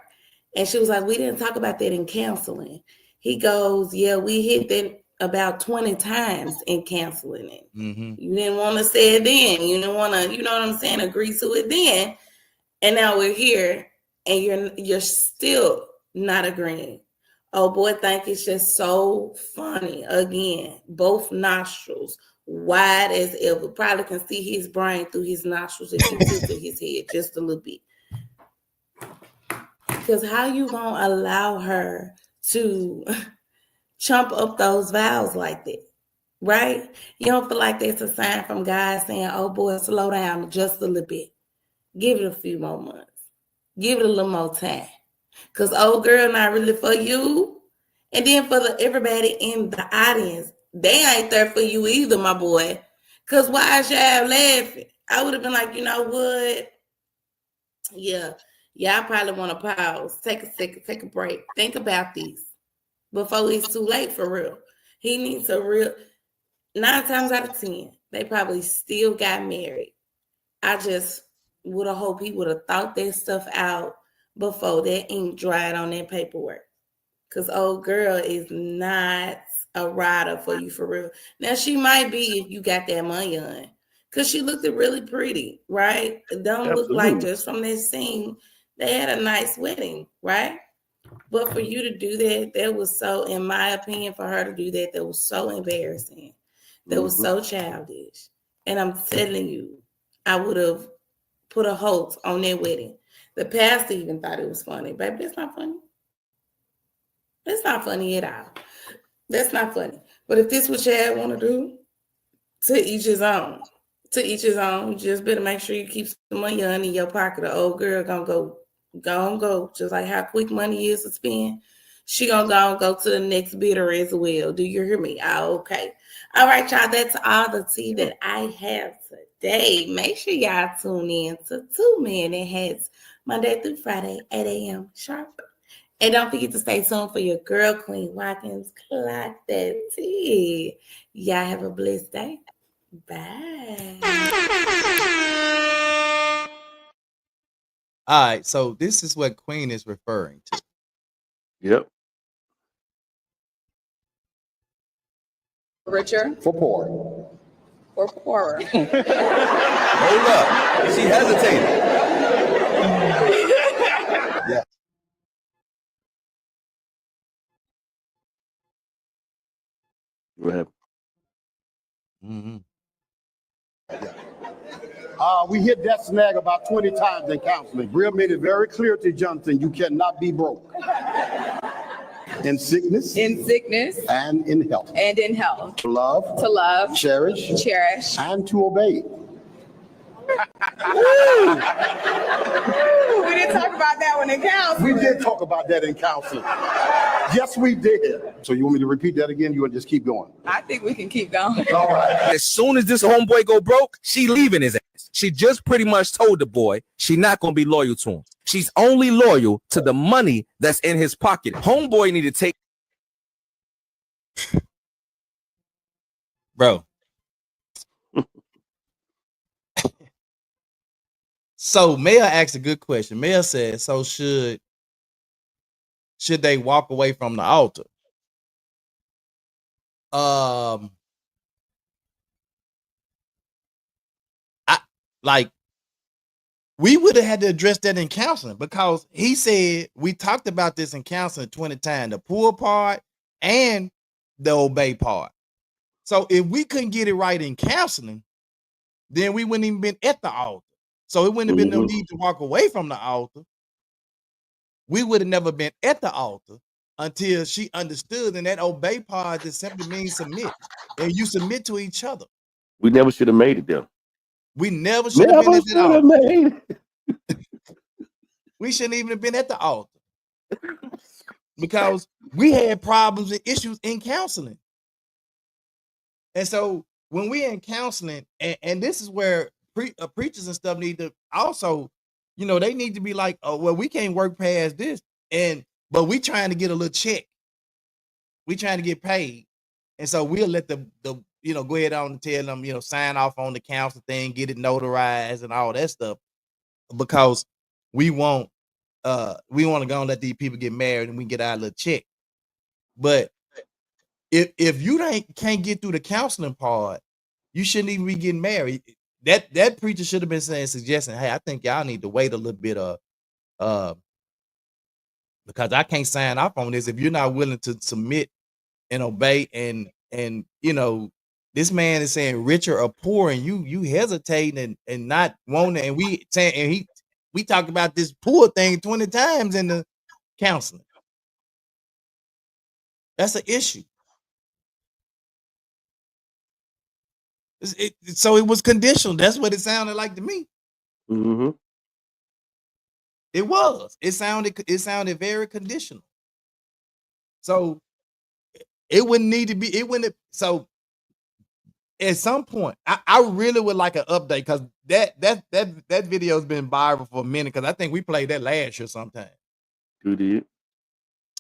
and she was like, "We didn't talk about that in counseling." He goes, "Yeah, we hit that about 20 times in canceling it. Mm-hmm. You didn't want to say it then. You didn't want to, you know what I'm saying, agree to it then. And now we're here and you're still not agreeing. Oh boy, think it's just so funny. Again, both nostrils wide as ever. Probably can see his brain through his nostrils if he tilted his head just a little bit. Because how you gonna allow her to chump up those vows like that, right? You don't feel like that's a sign from God saying, oh boy, slow down just a little bit. Give it a few more months. Give it a little more time. Because old girl not really for you. And then for everybody in the audience, they ain't there for you either, my boy. Because why is y'all laughing? I would have been like, you know what? Yeah, y'all probably want to pause. Take a second, take a break. Think about these before it's too late for real. He needs a real 9 times out of 10, they probably still got married. I just would have hoped he would have thought that stuff out before that ink dried on that paperwork. Because old girl is not a rider for you for real. Now, she might be if you got that money on. Because she looked really pretty, right? It don't look like just from this scene, they had a nice wedding, right? But for you to do that, that was so, in my opinion, for her to do that, that was so embarrassing. That was so childish. And I'm telling you, I would have put a halt on that wedding. The pastor even thought it was funny. Baby, that's not funny. That's not funny at all. That's not funny. But if this what y'all want to do, to each his own. To each his own. You just better make sure you keep some money in your pocket. The old girl gonna go. Just like how quick money is to spend. She gonna go to the next bidder as well. Do you hear me? Okay. All right, y'all. That's all the tea that I have today. Make sure y'all tune in to 2 Men and Hats Monday through Friday, 8 a.m. sharp. And don't forget to stay tuned for your girl, Queen Watkins. Clock that tea. Y'all have a blessed day. Bye. All right, so this is what Queen is referring to. Yep. Richer For poor. or poorer? Hold up. She hesitated. Yeah. What happened? Mm-hmm. We hit that snag about 20 times in counseling. Real made it very clear to Johnson, you cannot be broke. In sickness. In sickness. And in health. And in health. To love. To love. Cherish. Cherish. And to obey. We didn't talk about that one in counseling. We did talk about that in counseling. Yes, we did. So you want me to repeat that again? You want to just keep going? I think we can keep going. All right. As soon as this homeboy go broke, she leaving his ass. She just pretty much told the boy she not gonna be loyal to him. She's only loyal to the money that's in his pocket. Homeboy need to take. Bro. So Mel asked a good question. Mel said, so should they walk away from the altar? We would have had to address that in counseling, because he said we talked about this in counseling 20 times, the poor part and the obey part. So if we couldn't get it right in counseling, then we wouldn't even been at the altar. So it wouldn't have been no need to walk away from the altar. We would have never been at the altar until she understood, and that obey part just simply means submit. And you submit to each other. We never should have made it there. We never should have been at the altar. We shouldn't even have been at the altar. Because we had problems and issues in counseling. And so when we in counseling, and this is where preachers and stuff need to also, they need to be like, oh, well, we can't work past this. But we trying to get a little check. We trying to get paid. And so we'll let the go ahead on and tell them, sign off on the council thing, get it notarized and all that stuff, because we want to go and let these people get married and we get our little check. But if you can't get through the counseling part, you shouldn't even be getting married. That preacher should have been suggesting, hey, I think y'all need to wait a little bit because I can't sign off on this if you're not willing to submit and obey and this man is saying richer or poor, and you hesitating and not wanting, and we talked about this poor thing 20 times in the counseling. That's an issue. So it was conditional. That's what it sounded like to me. Mm-hmm. It was. It sounded very conditional. So it wouldn't need to be. It wouldn't. So at some point, I really would like an update, because that video's been viral for a minute, because I think we played that last year sometime. Who did?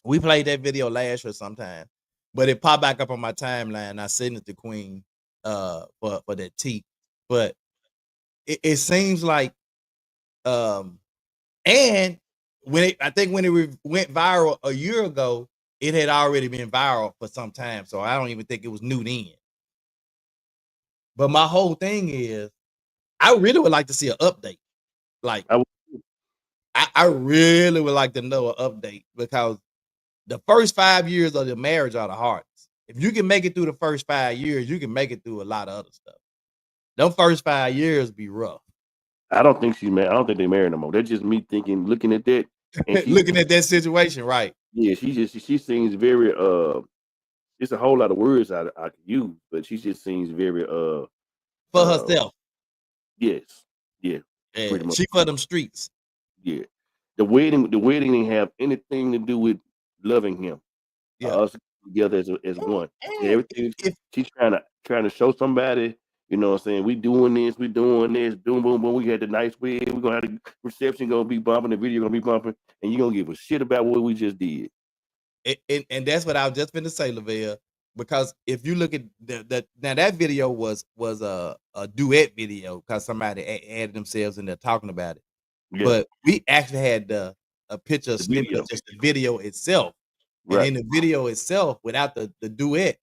We played that video last year sometime, but it popped back up on my timeline. I sent it to Queen for that tea. But it seems like and I think when it went viral a year ago, it had already been viral for some time. So I don't even think it was new then. But my whole thing is, I really would like to see an update. Like, I really would like to know an update, because the first 5 years of the marriage are the hardest. If you can make it through the first 5 years, you can make it through a lot of other stuff. Those first 5 years be rough. I don't think she's married. I don't think they married no more. That's just me looking at that. Looking at that situation, right? Yeah, she seems very it's a whole lot of words I could use, but she just seems very for herself. Yes. Yeah. Pretty much. She for them streets. Yeah. The wedding didn't have anything to do with loving him. Yeah. Us together as one. Everything she's trying to show somebody, you know what I'm saying? We doing this, boom, boom, boom. We had the nice wedding. We're gonna have the reception gonna be bumping, the video gonna be bumping, and you're gonna give a shit about what we just did. And that's what I was just gonna say, Lavelle, because if you look at now that video was a duet video, because somebody added themselves in there talking about it. Yeah. But we actually had a picture, a snippet of just the video itself. Right. And in the video itself, without the duet,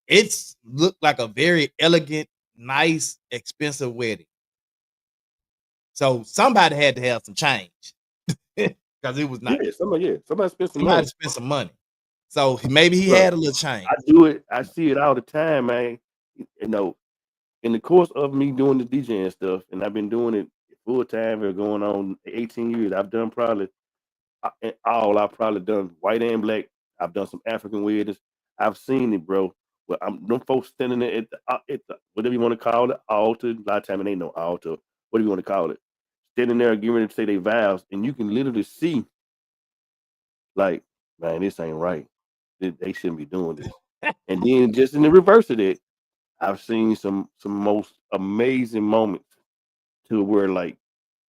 it's looked like a very elegant, nice, expensive wedding. So somebody had to have some change, because it was nice. Yeah, somebody spent some money. Spent some money. So maybe he had a little change. I see it all the time, man. You know, in the course of me doing the DJing stuff, and I've been doing it full time for going on 18 years. I've done I've probably done white and black. I've done some African weddings. I've seen it, bro. But them folks standing there at the whatever you want to call it, altar. A lot of time it ain't no altar. Whatever you want to call it. Standing there getting ready to say their vows, and you can literally see, like, man, this ain't right. They shouldn't be doing this. And then just in the reverse of that, I've seen some most amazing moments to where, like,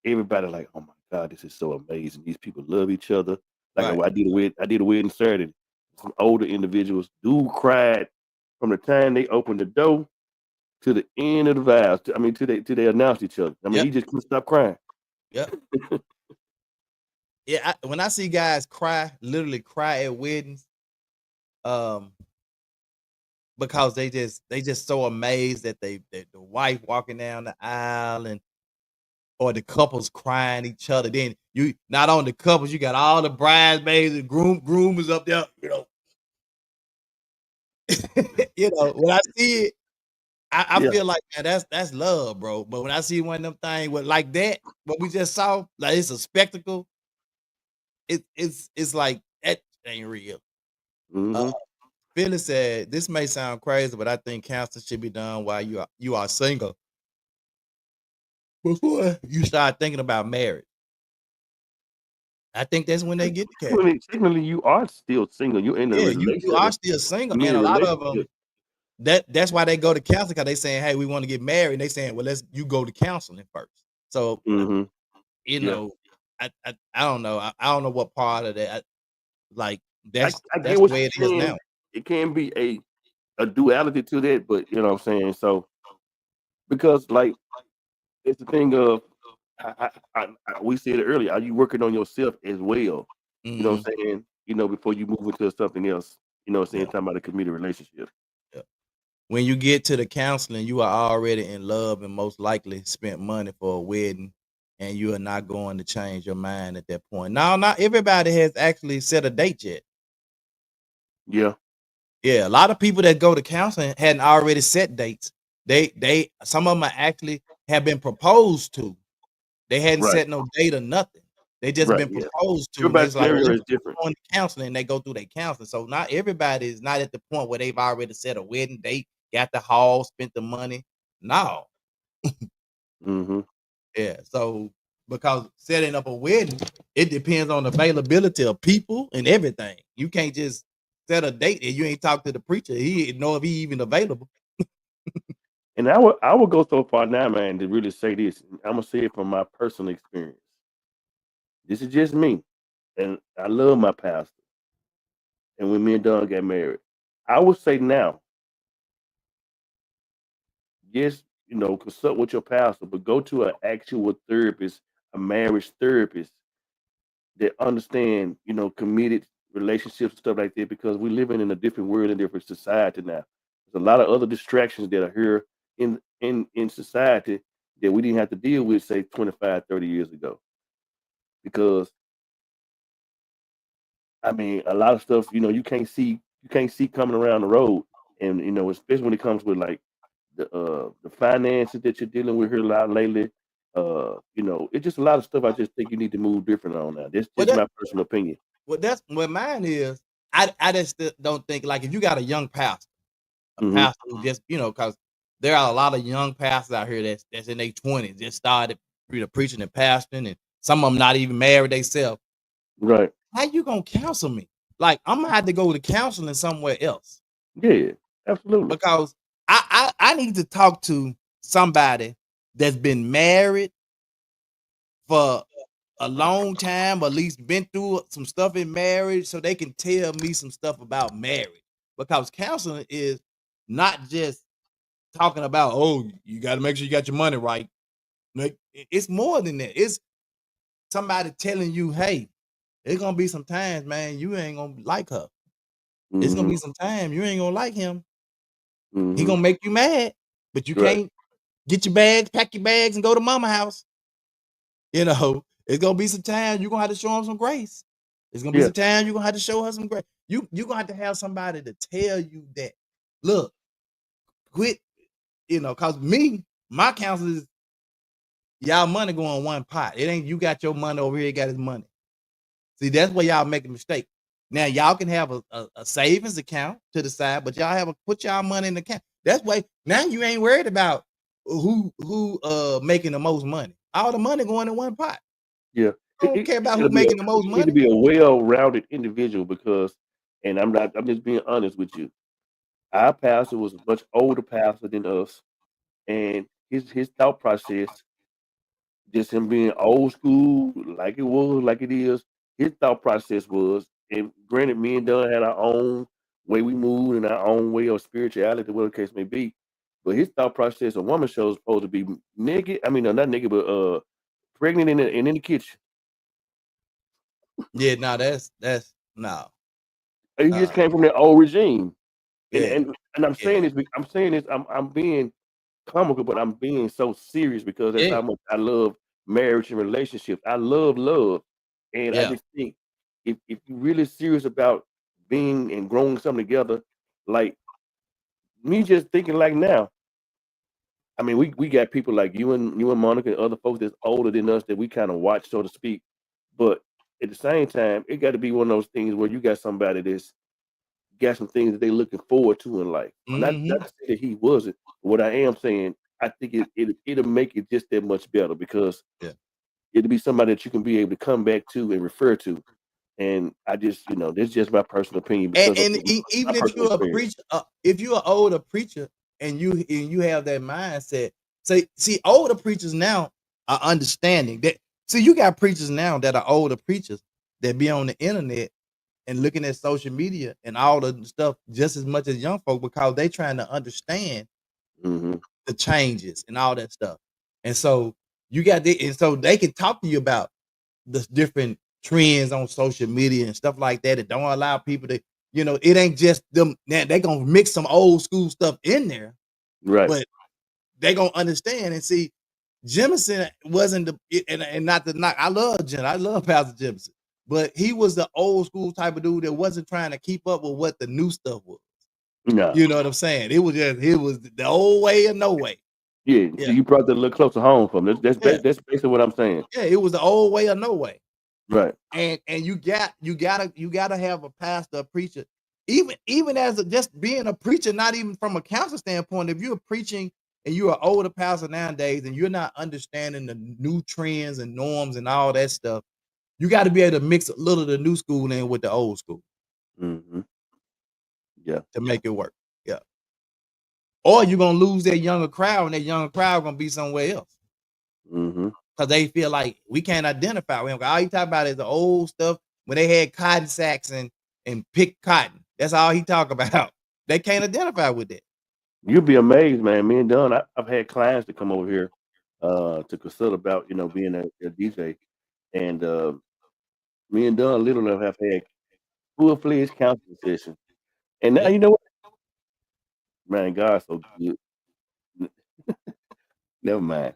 everybody like, oh my God, this is so amazing. These people love each other. Like, right. I did a wedding Saturday. Some older individuals, dude cried from the time they opened the door to the end of the vows. To they announced each other. I mean, he just couldn't stop crying. Yep. Yeah, when I see guys literally cry at weddings, because they just so amazed that the wife walking down the aisle, or the couples crying each other. Then you not on the couples, you got all the bridesmaids and groom is up there, you know. When I see it, I feel like, man, that's love, bro. But when I see one of them things with like that, what we just saw, like it's a spectacle, it's like that ain't real. Mm-hmm. Phyllis said, this may sound crazy, but I think counseling should be done while you are single, before you start thinking about marriage. I think that's when they get the care. Technically, you are still single. You're in a relationship. You are still single, and a lot of them. That's why they go to counseling, because they saying, hey, we want to get married. And they saying, well, you go to counseling first. So, I don't know. I don't know what part of that. That's the way it is now. It can be a duality to that, but you know what I'm saying? So, because like, it's the thing of, we said it earlier, are you working on yourself as well? You know what I'm saying? Before you move into something else. You know what I'm saying? Yeah. Talking about a committed relationship. When you get to the counseling, you are already in love and most likely spent money for a wedding, and you are not going to change your mind at that point. Now, not everybody has actually set a date yet. Yeah. Yeah, a lot of people that go to counseling hadn't already set dates. They some of them are actually have been proposed to. They hadn't Right. set no date or nothing. They just Right. been Yeah. proposed to. And Everybody's it's like, scenario well, is different. on counseling, and they go through their counseling. So not everybody is not at the point where they've already set a wedding date, got the hall, spent the money. No. Mm-hmm. Yeah. So because setting up a wedding, it depends on availability of people and everything. You can't just set a date and you ain't talk to the preacher. He didn't know if he even available. And I would go so far now, man, to really say this. I'm gonna say it from my personal experience. This is just me, and I love my pastor. And when me and Don got married, I would say now, yes, consult with your pastor, but go to an actual therapist, a marriage therapist that understand, committed relationships and stuff like that, because we're living in a different world and different society now. There's a lot of other distractions that are here in society that we didn't have to deal with, say, 25, 30 years ago. Because I mean, a lot of stuff, you can't see coming around the road. And especially when it comes with like the finances that you're dealing with here a lot lately. It's just a lot of stuff I just think you need to move different on now. That's Well, just that my personal opinion. well, that's what mine is. I just don't think, like, if you got a young pastor, Mhm. pastor who just, because there are a lot of young pastors out here that's in their 20s, just started preaching and pastoring, and some of them not even married themselves. Right. How you gonna counsel me? Like, I'm gonna have to go to counseling somewhere else. Yeah, absolutely. Because I need to talk to somebody that's been married for a long time, or at least been through some stuff in marriage, so they can tell me some stuff about marriage. Because counseling is not just talking about, oh, you got to make sure you got your money right. Like, it's more than that. It's somebody telling you, hey, there's gonna be some times, man, you ain't gonna like her. It's gonna Mhm. be some time you ain't gonna like him. He Mhm. gonna make you mad, but you Right. can't get your bags, pack your bags, and go to mama house. It's gonna be some time you're gonna have to show him some grace. It's gonna be Yeah. some time you're gonna have to show her some grace. You're gonna have to have somebody to tell you that, look, quit, cause my counsel is, y'all money go in one pot. It ain't you got your money over here, he got his money. See, that's where y'all make a mistake. Now y'all can have a savings account to the side, but y'all put y'all money in the account. That's why now you ain't worried about who making the most money. All the money going in one pot. Yeah. I don't care about gotta who be making the most you need to money. be a well-rounded individual, because, and I'm just being honest with you. Our pastor was a much older pastor than us, and his thought process, just him being old school, like it is. His thought process was, and granted, me and Dunn had our own way we moved and our own way of spirituality, whatever the case may be. But his thought process, a woman show is supposed to be naked. I mean, no, not naked, but pregnant in the kitchen. Yeah, no, that's no. He just came from that old regime. And Yeah, and I'm saying yeah, this, I'm being comical, but I'm being so serious, because that's yeah, how much I love marriage and relationships. I love love. And I yeah. just think, if you're really serious about being and growing something together, like me just thinking like now, I mean, we got people like you and Monica and other folks that's older than us that we kind of watch, so to speak. But at the same time, it got to be one of those things where you got somebody that's got some things that they looking forward to in life. Not Mhm. to say that he wasn't. What I am saying, I think it'll make it just that much better, because Yeah. it'll be somebody that you can be able to come back to and refer to. And I just, this is just my personal opinion, because of And my even if personal you're a experience. preacher, if you're an older preacher and you have that mindset, see, older preachers now are understanding that. See, you got preachers now that are older preachers that be on the internet and looking at social media and all the stuff just as much as young folk, because they trying to understand Mhm. the changes and all that stuff. And so and so they can talk to you about the different trends on social media and stuff like that. That don't allow people to You know, it ain't just them. Now they gonna mix some old school stuff in there, Right. but they gonna understand and see. Jemison wasn't and not the knock. I love Jim. I love Pastor Jemison, but he was the old school type of dude that wasn't trying to keep up with what the new stuff was. No. You know what I'm saying? It was the old way or no way. Yeah. Yeah. So you brought that a little closer home from. That's basically what I'm saying. Yeah, it was the old way or no way. Right. And you gotta have a pastor, a preacher, even as just being a preacher, not even from a counsel standpoint. If you're preaching and you're an older pastor nowadays and you're not understanding the new trends and norms and all that stuff, you got to be able to mix a little of the new school in with the old school. Mm-hmm. Yeah. To make it work. Yeah. Or you're gonna lose that younger crowd, and that younger crowd gonna be somewhere else. Mm-hmm. Because they feel like we can't identify with him. All he talk about is the old stuff when they had cotton sacks and picked cotton. That's all he talk about. They can't identify with that. You'd be amazed, man. Me and Don, I've had clients to come over here to consult about, being a DJ. And me and Don literally have had full-fledged counseling sessions. And now, you know what? Man, God's so good. Never mind.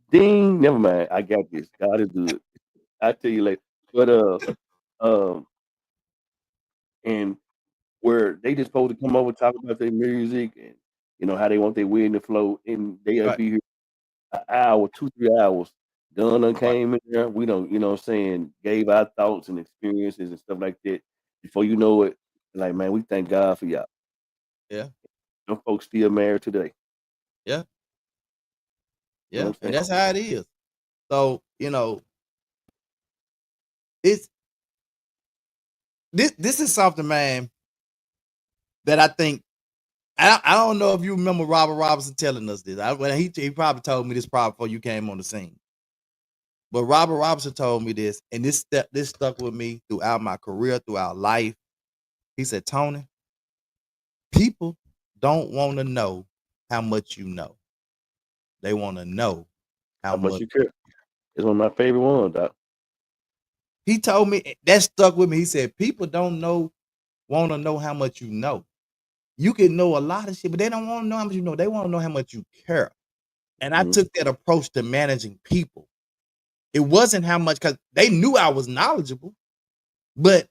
Ding, never mind. I got this. God is good. I'll tell you later. But and where they just supposed to come over, talk about their music and how they want their wedding to flow, and they'll Right. be here an hour, 2-3 hours. Done came in there. We don't, what I'm saying, gave our thoughts and experiences and stuff like that. Before you know it, like, man, we thank God for y'all. Yeah. Them folks still married today. Yeah. You know Yeah. what I'm And saying? that's how it is. So, it's this is something, man, that I think I don't know if you remember Robert Robinson telling us this. He probably told me this probably before you came on the scene. But Robert Robinson told me this, and this stuck with me throughout my career, throughout life. He said, Tony, people don't want to know how much you know. They want to know How how much much. you care? It's one of my favorite ones, Doc. He told me that stuck with me. He said, people don't want to know how much you know. You can know a lot of shit, but they don't want to know how much you know. They want to know how much you care. And I Mhm. took that approach to managing people. It wasn't how much, because they knew I was knowledgeable, but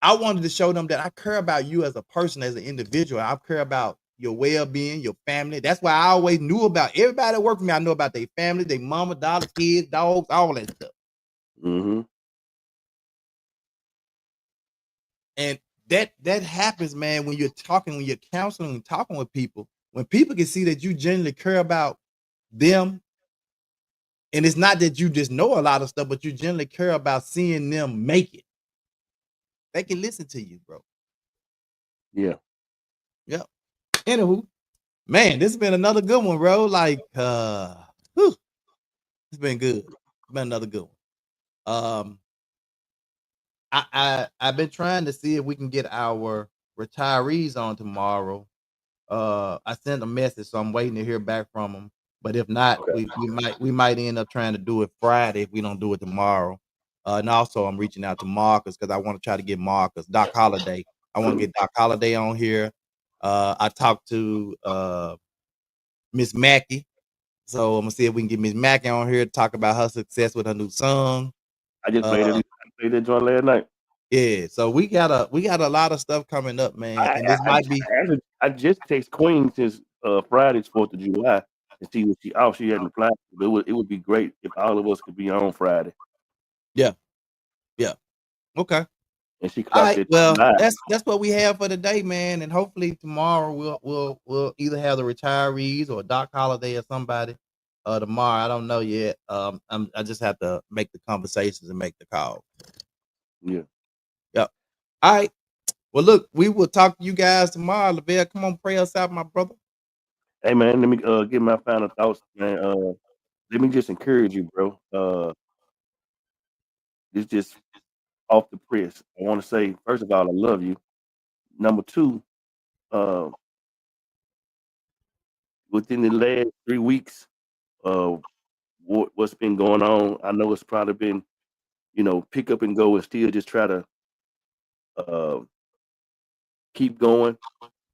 I wanted to show them that I care about you as a person, as an individual. I care about your well-being, your family. That's why I always knew about everybody that worked for me. I know about their family, their mama, daughter, kids, dogs, all that stuff. Mm-hmm. And that happens, man, when you're talking, when you're counseling and talking with people, when people can see that you genuinely care about them. And it's not that you just know a lot of stuff, but you genuinely care about seeing them make it. They can listen to you, bro. Yeah. Yep. Anywho, man, this has been another good one, bro. Like, it's been good. It's been another good one. I've been trying to see if we can get our retirees on tomorrow. I sent a message, so I'm waiting to hear back from them. But if not, Okay. we might end up trying to do it Friday if we don't do it tomorrow. And also, I'm reaching out to Marcus because I want to try to get Marcus, Doc Holliday. I want to get Doc Holliday on here. I talked to Miss Mackey, so I'm gonna see if we can get Miss Mackey on here to talk about her success with her new song. I just played that joint last night. Yeah, so we got a lot of stuff coming up, man, and this might be. I just text Queen since Friday's 4th of July and see what she hadn't applied. But it would be great if all of us could be on Friday. Yeah. Okay. And she All clocked right. it Well, live. that's what we have for today, man. And hopefully tomorrow we'll either have the retirees or Doc Holliday or somebody tomorrow. I don't know yet. I just have to make the conversations and make the call. Yeah. Yep. All right. Well, look, we will talk to you guys tomorrow. Lavelle, come on, pray us out, my brother. Hey man, let me get my final thoughts, man. Let me just encourage you, bro. It's just off the press. I want to say, first of all, I love you. Number two, within the last 3 weeks, what's been going on, I know it's probably been, pick up and go and still just try to keep going.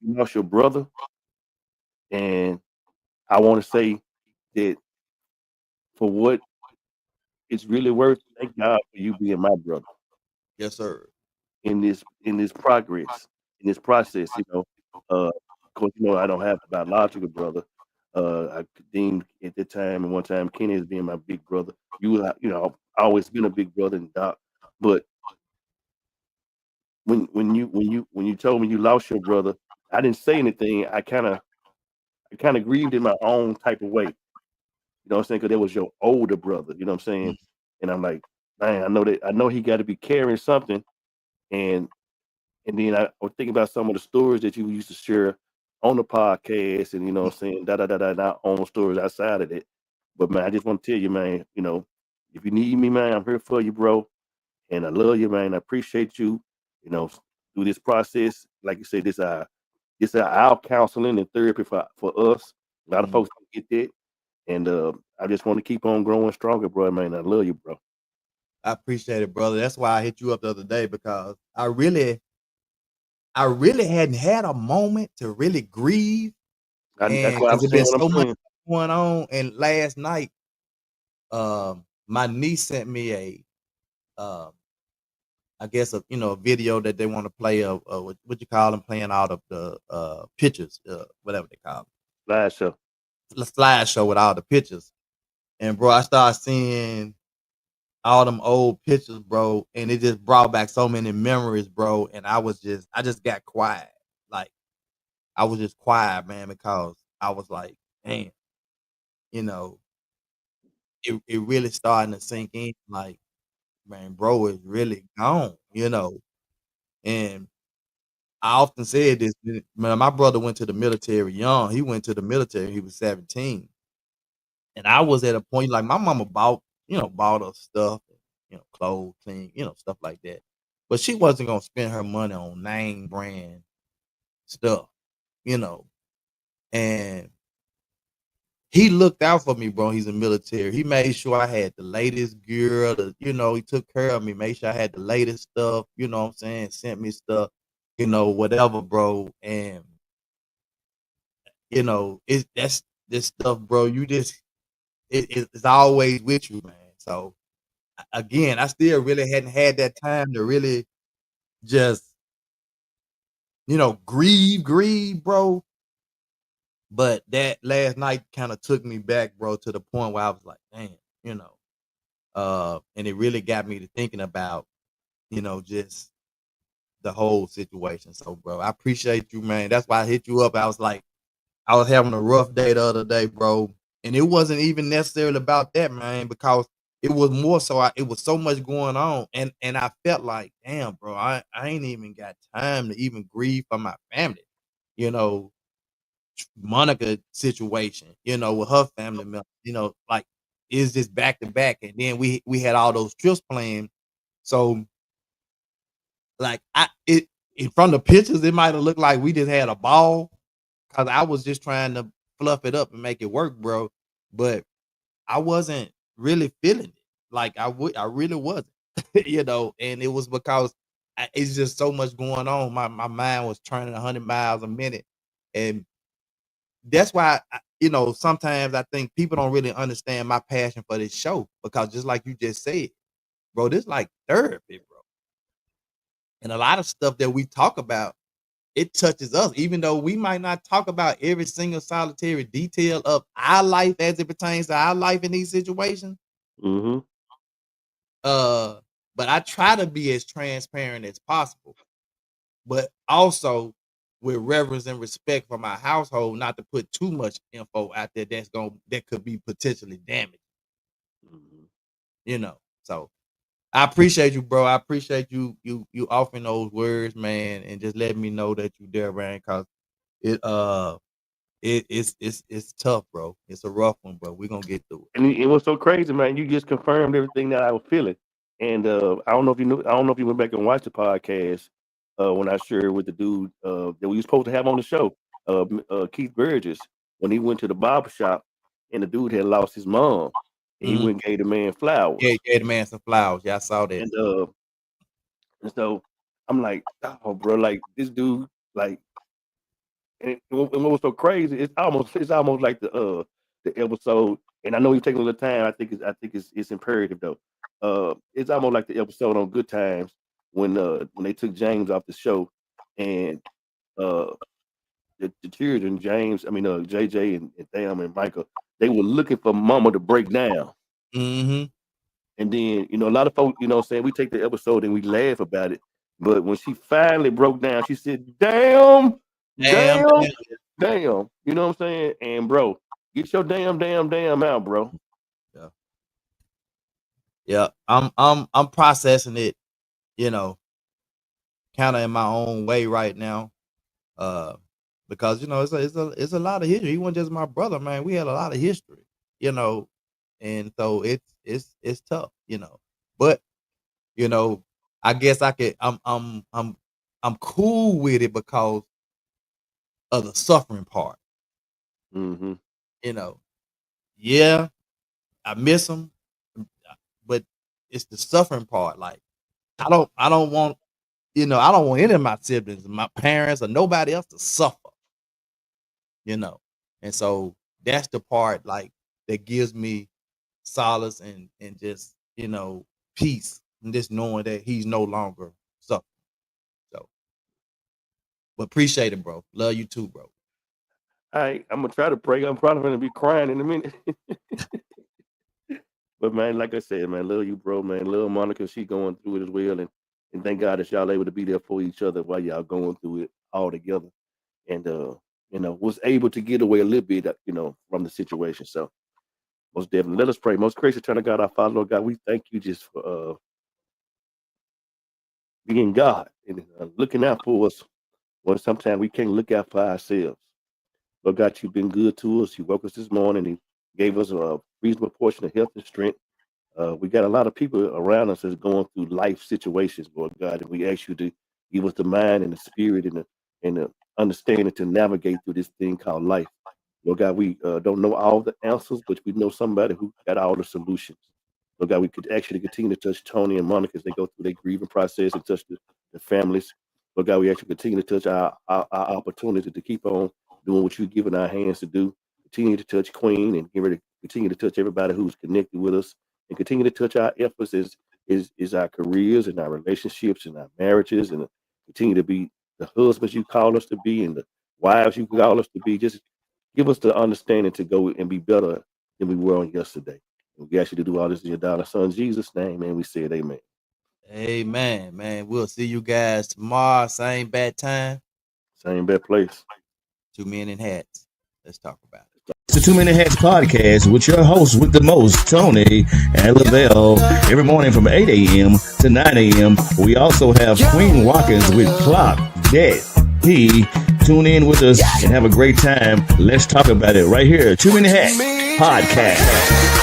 You lost your brother, and I want to say that for what it's really worth, thank God for you being my brother Yes, sir. in this progress, in this process. Of course, I don't have a biological brother. I deemed at the time and one time Kenny as being my big brother. I've always been a big brother and Doc, but when you told me you lost your brother, I didn't say anything. I kind of grieved in my own type of way. You know what I'm saying? Because it was your older brother. You know what I'm saying? And I'm like, man, I know he got to be carrying something. And then I was thinking about some of the stories that you used to share on the podcast, and you know what I'm saying, not on stories outside of it. But man, I just want to tell you, man, if you need me, man, I'm here for you, bro. And I love you, man. I appreciate you, through this process. Like you said, this our counseling and therapy for us. A lot of folks don't get that. And I just want to keep on growing stronger, bro, man. I love you, bro. I appreciate it, brother. That's why I hit you up the other day, because I really hadn't had a moment to really grieve. That's And why I'm because there's saying been what I'm so much saying. going on. And last night, my niece sent me I guess a video that they want to play of what you call them, playing out of the pictures, whatever they call it. Slideshow. The slideshow with all the pictures. And bro, I started seeing all them old pictures, bro, and it just brought back so many memories, bro. And I just got quiet. Like, I was just quiet, man, because I was like, damn, it really starting to sink in. Like, man, bro is really gone, And I often said this, man, my brother went to the military young. He went to the military, he was 17. And I was at a point, like, my mama bought us stuff, clothes, things, stuff like that. But she wasn't gonna spend her money on name brand stuff, and he looked out for me, bro. He's a military. He made sure I had the latest gear, he took care of me, made sure I had the latest stuff, you know what I'm saying, sent me stuff, whatever, bro. And that's this stuff, bro. It's always with you, man. So again, I still really hadn't had that time to really just, grieve, bro. But that last night kind of took me back, bro, to the point where I was like, damn, and it really got me to thinking about, just the whole situation. So, bro, I appreciate you, man. That's why I hit you up. I was having a rough day the other day, bro. And it wasn't even necessarily about that, man, because it was more so it was so much going on. And I felt like, damn, bro, I ain't even got time to even grieve for my family. Monica situation, with her family member, like, it's just back to back. And then we had all those trips planned. So like from the pictures, it might have looked like we just had a ball, because I was just trying to fluff it up and make it work, bro. But I wasn't really feeling it. Like I really wasn't, and it was because it's just so much going on. My mind was turning 100 miles a minute. And that's why, sometimes I think people don't really understand my passion for this show, because just like you just said, bro, this like therapy, bro. And a lot of stuff that we talk about, it touches us, even though we might not talk about every single solitary detail of our life as it pertains to our life in these situations. Mm-hmm. But I try to be as transparent as possible, but also with reverence and respect for my household, not to put too much info out there that could be potentially damaging. So I appreciate you, bro. I appreciate you offering those words, man, and just letting me know that you there, man, because it's tough, bro. It's a rough one, bro. We're gonna get through it. And it was so crazy, man. You just confirmed everything that I was feeling. And I don't know if you went back and watched the podcast when I shared with the dude that we were supposed to have on the show, Keith Burgess, when he went to the barber shop and the dude had lost his mom. And he went and gave the man flowers. Yeah, he gave the man some flowers. Yeah, I saw that. And so I'm like, oh, bro, like this dude Like, and what was so crazy, it's almost like the episode, and I know you're taking a little time. I think it's imperative though. It's almost like the episode on Good Times when they took James off the show, and the children, JJ and Tham and Michael, they were looking for Mama to break down. Mm-hmm. And then, a lot of folks, saying we take the episode and we laugh about it. But when she finally broke down, she said, damn. You know what I'm saying? And bro, get your damn out, bro. Yeah. I'm processing it, kind of in my own way right now. Because it's a lot of history. He wasn't just my brother, man. We had a lot of history, and so it's tough, But I guess I'm cool with it because of the suffering part. Mm-hmm. Yeah, I miss him, but it's the suffering part. Like I don't want any of my siblings, my parents, or nobody else to suffer. And so that's the part like that gives me solace and just peace, and just knowing that he's no longer suffering. So, but appreciate it, bro. Love you too, bro. All right, I'm gonna try to pray. I'm probably gonna be crying in a minute. But man, like I said, man, love you, bro, man. Love Monica, she going through it as well, and thank God that y'all able to be there for each other while y'all going through it all together, and was able to get away a little bit, from the situation. So most definitely, let us pray. Most gracious eternal God, our Father, Lord God, we thank you just for being God and looking out for us when sometimes we can't look out for ourselves. Lord God, you've been good to us. You woke us this morning and gave us a reasonable portion of health and strength. We got a lot of people around us that's going through life situations, Lord God, and we ask you to give us the mind and the spirit and the understanding to navigate through this thing called life. Lord God, we don't know all the answers, but we know somebody who got all the solutions. Lord God, we could actually continue to touch Tony and Monica as they go through their grieving process and touch the families. Lord God, we actually continue to touch our opportunity to keep on doing what you've given our hands to do. Continue to touch Queen and get ready to continue to touch everybody who's connected with us, and continue to touch our efforts is our careers and our relationships and our marriages, and continue to be the husbands you call us to be and the wives you call us to be. Just give us the understanding to go and be better than we were on yesterday. And we ask you to do all this in your darling son Jesus' name, and we said amen. Amen, man. We'll see you guys tomorrow, same bad time, same bad place. 2 Men in Hats. Let's talk about it. It's the 2 Minute Hats podcast with your host with the most, Tony and Lavelle, every morning from 8 a.m. to 9 a.m. We also have Queen Watkins with Clock Dead. Tune in with us and have a great time. Let's talk about it right here. 2 Minute Hats podcast.